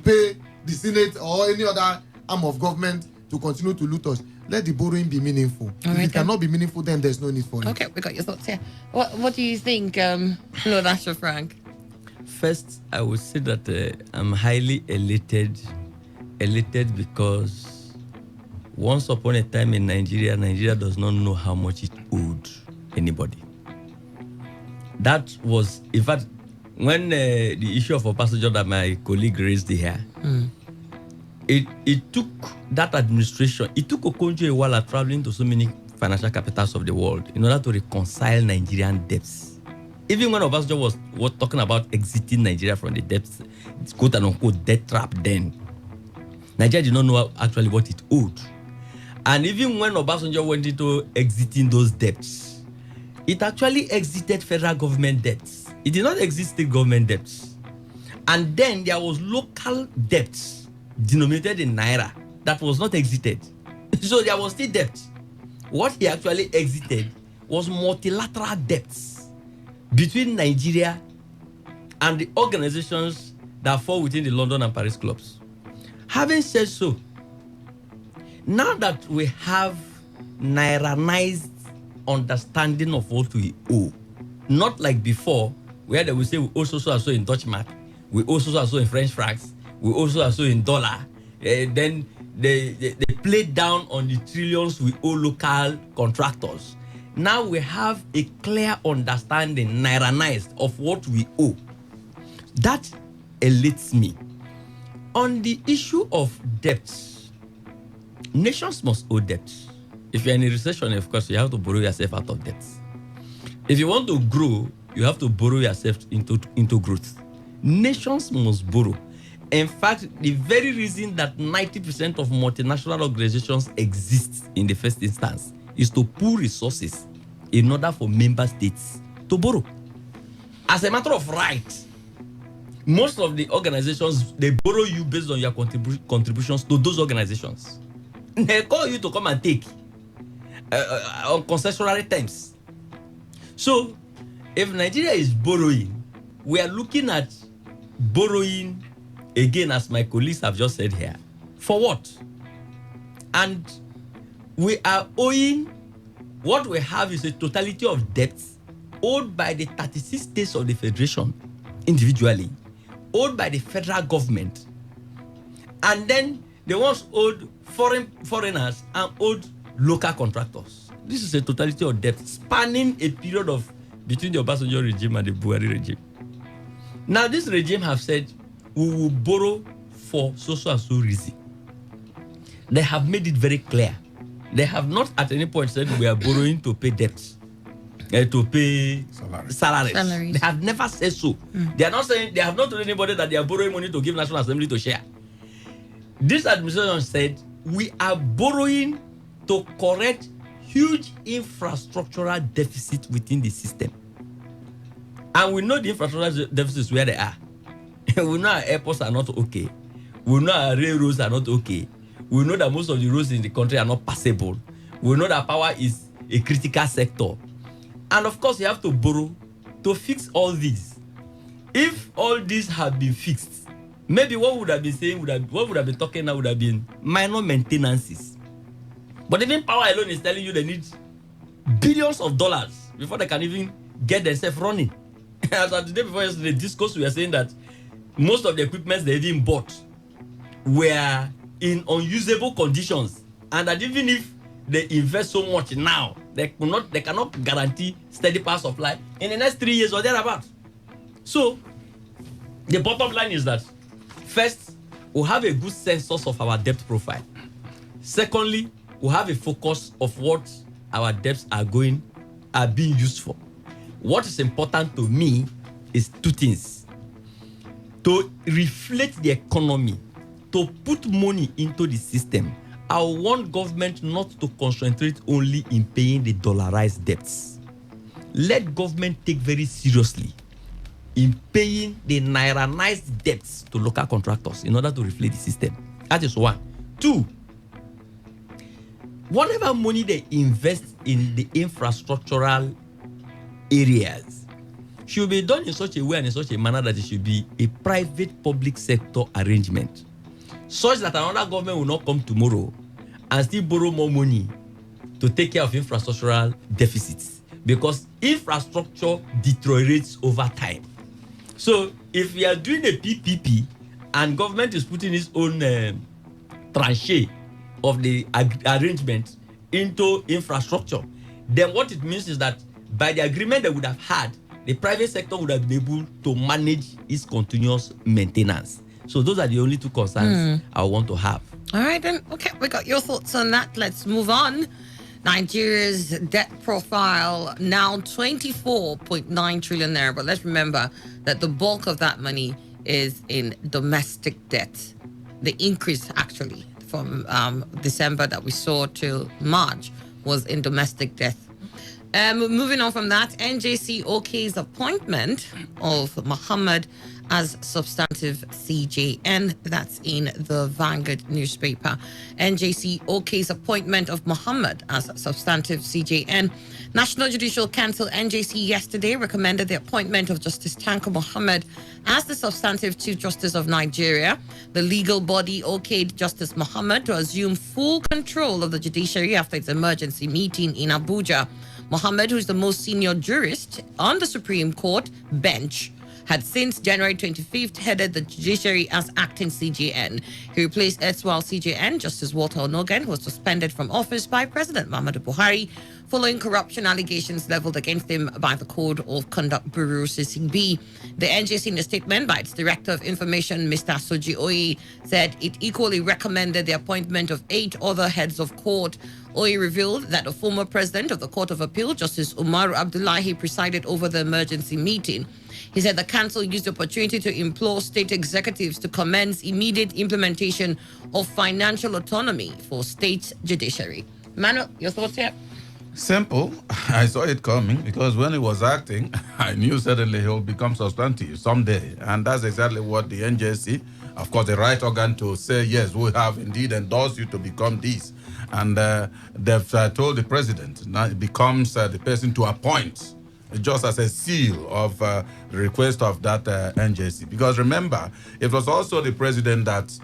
S1: pay the Senate or any other arm of government to continue to loot us? Let the borrowing be meaningful. If it cannot be meaningful, then there's no need for it.
S18: Okay, we got your thoughts here. What do you think, Lord Asher Frank?
S20: First, I would say that I'm highly elated because once upon a time in Nigeria does not know how much it owed anybody. That was, in fact, when the issue of Obasanjo that my colleague raised here, it took that administration, it took Okonjo Iweala traveling to so many financial capitals of the world in order to reconcile Nigerian debts. Even when Obasanjo was talking about exiting Nigeria from the debts, it's quote and unquote debt trap then, Nigeria did not know actually what it owed. And even when Obasanjo went into exiting those debts, it actually exited federal government debts. It did not exit state government debts. And then there was local debts denominated in Naira that was not exited. So there was still debt. What he actually exited was multilateral debts between Nigeria and the organizations that fall within the London and Paris clubs. Having said so, now that we have Nairanized understanding of what we owe, not like before, where they will say we owe so and so in Dutch mark, we owe so and so in French francs, we owe so and so in dollar. Then they play down on the trillions we owe local contractors. Now we have a clear understanding, Nairanized, of what we owe. That elates me. On the issue of debts, nations must owe debts. If you're in a recession, of course, you have to borrow yourself out of debts. If you want to grow, you have to borrow yourself into growth. Nations must borrow. In fact, the very reason that 90% of multinational organizations exist in the first instance is to pool resources in order for member states to borrow. As a matter of right, most of the organizations, they borrow you based on your contributions to those organizations. They call you to come and take on concessionary terms. So, if Nigeria is borrowing, we are looking at borrowing, again, as my colleagues have just said here, for what? And we are owing, what we have is a totality of debts owed by the 36 states of the Federation individually, owed by the federal government, and then the ones owed foreigners and owed local contractors. This is a totality of debt spanning a period of between the Obasanjo regime and the Buhari regime. Now, this regime have said, we will borrow for so and so reason. They have made it very clear. They have not at any point said we are borrowing to pay debts, to pay salaries. They have never said so. They are not saying, they have not told anybody that they are borrowing money to give National Assembly to share. This administration said, we are borrowing to correct huge infrastructural deficit within the system. And we know the infrastructural deficits where they are. We know our airports are not okay. We know our railroads are not okay. We know that most of the roads in the country are not passable. We know that power is a critical sector. And of course, you have to borrow to fix all these. If all these have been fixed, maybe what would have been saying, what would have been talking now would have been minor maintenances. But even power alone is telling you they need billions of dollars before they can even get themselves running. As of the day before yesterday, discourse, we were saying that most of the equipment they even bought were in unusable conditions, and that even if they invest so much now, they cannot guarantee steady power supply in the next 3 years or thereabout. So the bottom line is that first, we'll have a good census of our debt profile. Secondly, we'll have a focus of what our debts are being used for. What is important to me is two things: to reflate the economy, to put money into the system. I want government not to concentrate only in paying the dollarized debts. Let government take very seriously in paying the nairanized debts to local contractors in order to reflate the system. That is one. Two, whatever money they invest in the infrastructural areas should be done in such a way and in such a manner that it should be a private-public sector arrangement, such that another government will not come tomorrow and still borrow more money to take care of infrastructural deficits, because infrastructure deteriorates over time. So if we are doing a PPP and government is putting its own tranche of the arrangement into infrastructure, then what it means is that by the agreement they would have had, the private sector would have been able to manage its continuous maintenance. So those are the only two concerns I want to have.
S18: All right, then. Okay, we got your thoughts on that. Let's move on. Nigeria's debt profile now 24.9 trillion naira. But let's remember that the bulk of that money is in domestic debt. The increase, actually, from December that we saw till March was in domestic debt. Moving on from that, NJC OK's appointment of Muhammad as substantive CJN. That's in the Vanguard newspaper. NJC OK's appointment of Muhammad as substantive CJN. National Judicial Council NJC yesterday recommended the appointment of Justice Tanko Muhammad as the substantive Chief Justice of Nigeria. The legal body okayed Justice Muhammad to assume full control of the judiciary after its emergency meeting in Abuja. Muhammad, who is the most senior jurist on the Supreme Court bench, had since January 25th headed the judiciary as acting CJN. He replaced erstwhile CJN Justice Walter Onogen, who was suspended from office by President Muhammadu Buhari following corruption allegations leveled against him by the Code of Conduct Bureau, CCB. The NJC, in a statement by its Director of Information, Mr. Soji Oyi, said it equally recommended the appointment of 8 other heads of court. Oyi revealed that the former president of the Court of Appeal, Justice Umaru Abdullahi, presided over the emergency meeting. He said the council used the opportunity to implore state executives to commence immediate implementation of financial autonomy for state judiciary. Manuel, your thoughts here?
S19: Simple. I saw it coming because when he was acting, I knew certainly he'll become substantive someday. And that's exactly what the NJC, of course, the right organ to say, yes, we have indeed endorsed you to become this. And they've told the president, now it becomes the person to appoint, just as a seal of the request of that NJC. Because remember, it was also the president that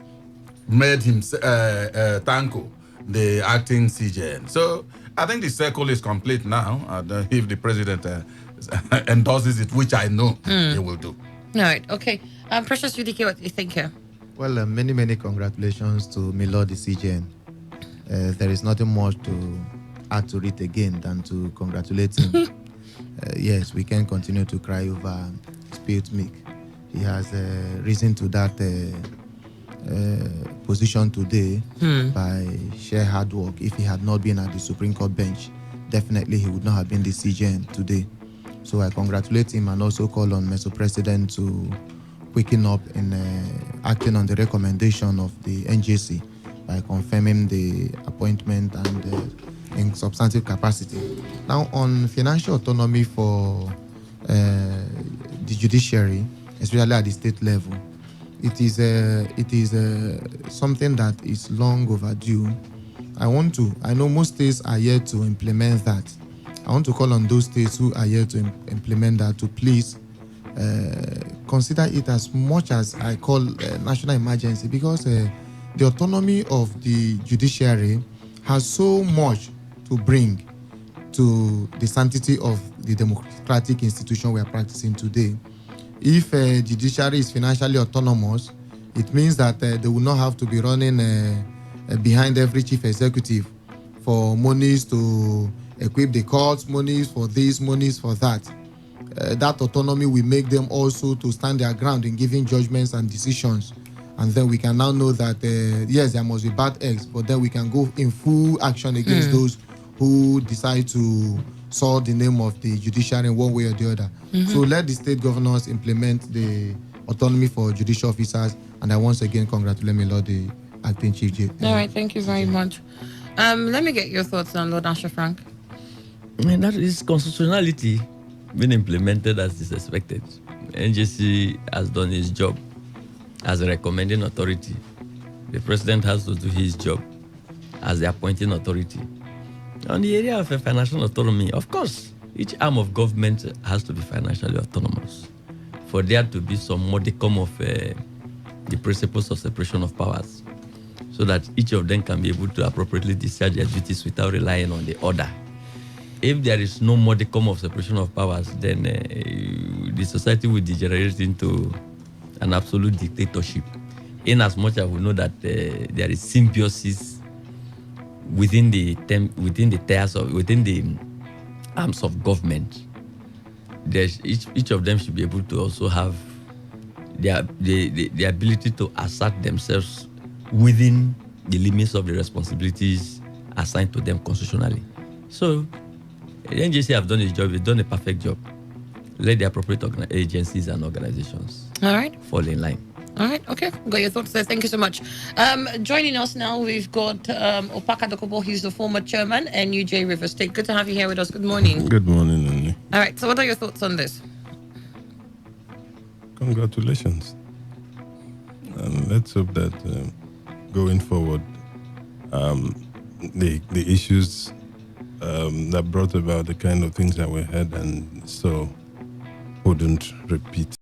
S19: made him Tanko the acting CJN. So I think the circle is complete now. If the president endorses it, which I know he will do.
S18: All right, okay. Precious UDK, what do you think here?
S1: Well, many congratulations to Milord the CJN. There is nothing much to add to it again than to congratulate him. yes, we can continue to cry over spilled milk. He has risen to that position today by sheer hard work. If he had not been at the Supreme Court bench, definitely he would not have been the CJN today. So I congratulate him and also call on Mr. President to quicken up in acting on the recommendation of the NJC by confirming the appointment and in substantive capacity. Now, on financial autonomy for the judiciary, especially at the state level, it is something that is long overdue. I know most states are yet to implement that. I want to call on those states who are yet to implement that to please consider it as much as I call national emergency, because the autonomy of the judiciary has so much to bring to the sanctity of the democratic institution we are practicing today. If judiciary is financially autonomous, it means that they will not have to be running behind every chief executive for monies to equip the courts, monies for this, monies for that. That autonomy will make them also to stand their ground in giving judgments and decisions. And then we can now know that, yes, there must be bad eggs, but then we can go in full action against those who decide to soil the name of the judiciary in one way or the other. So let the state governors implement the autonomy for judicial officers. And I once again congratulate me, Lord, the acting chief.
S18: All right, thank you very much. Let me get your thoughts on Lord Asher Frank.
S20: That is constitutionality being implemented as is expected. NJC has done his job as a recommending authority. The president has to do his job as the appointing authority. On the area of financial autonomy, of course, each arm of government has to be financially autonomous. For there to be some modicum of the principles of separation of powers, so that each of them can be able to appropriately discharge their duties without relying on the other. If there is no modicum of separation of powers, then the society will degenerate into an absolute dictatorship. In as much as we know that there is symbiosis within the arms of government, each of them should be able to also have the ability to assert themselves within the limits of the responsibilities assigned to them constitutionally. So the NJC have done its job. They've done a perfect job. Let the appropriate agencies and organizations fall in line.
S18: All right, okay. Got your thoughts there. Thank you so much. Joining us now, we've got Opaka Dokobo. He's the former chairman, NUJ River State. Good to have you here with us. Good morning.
S2: Good morning, Annie.
S18: All right, so what are your thoughts on this?
S2: Congratulations. And let's hope that going forward, the issues that brought about the kind of things that we had and so wouldn't repeat.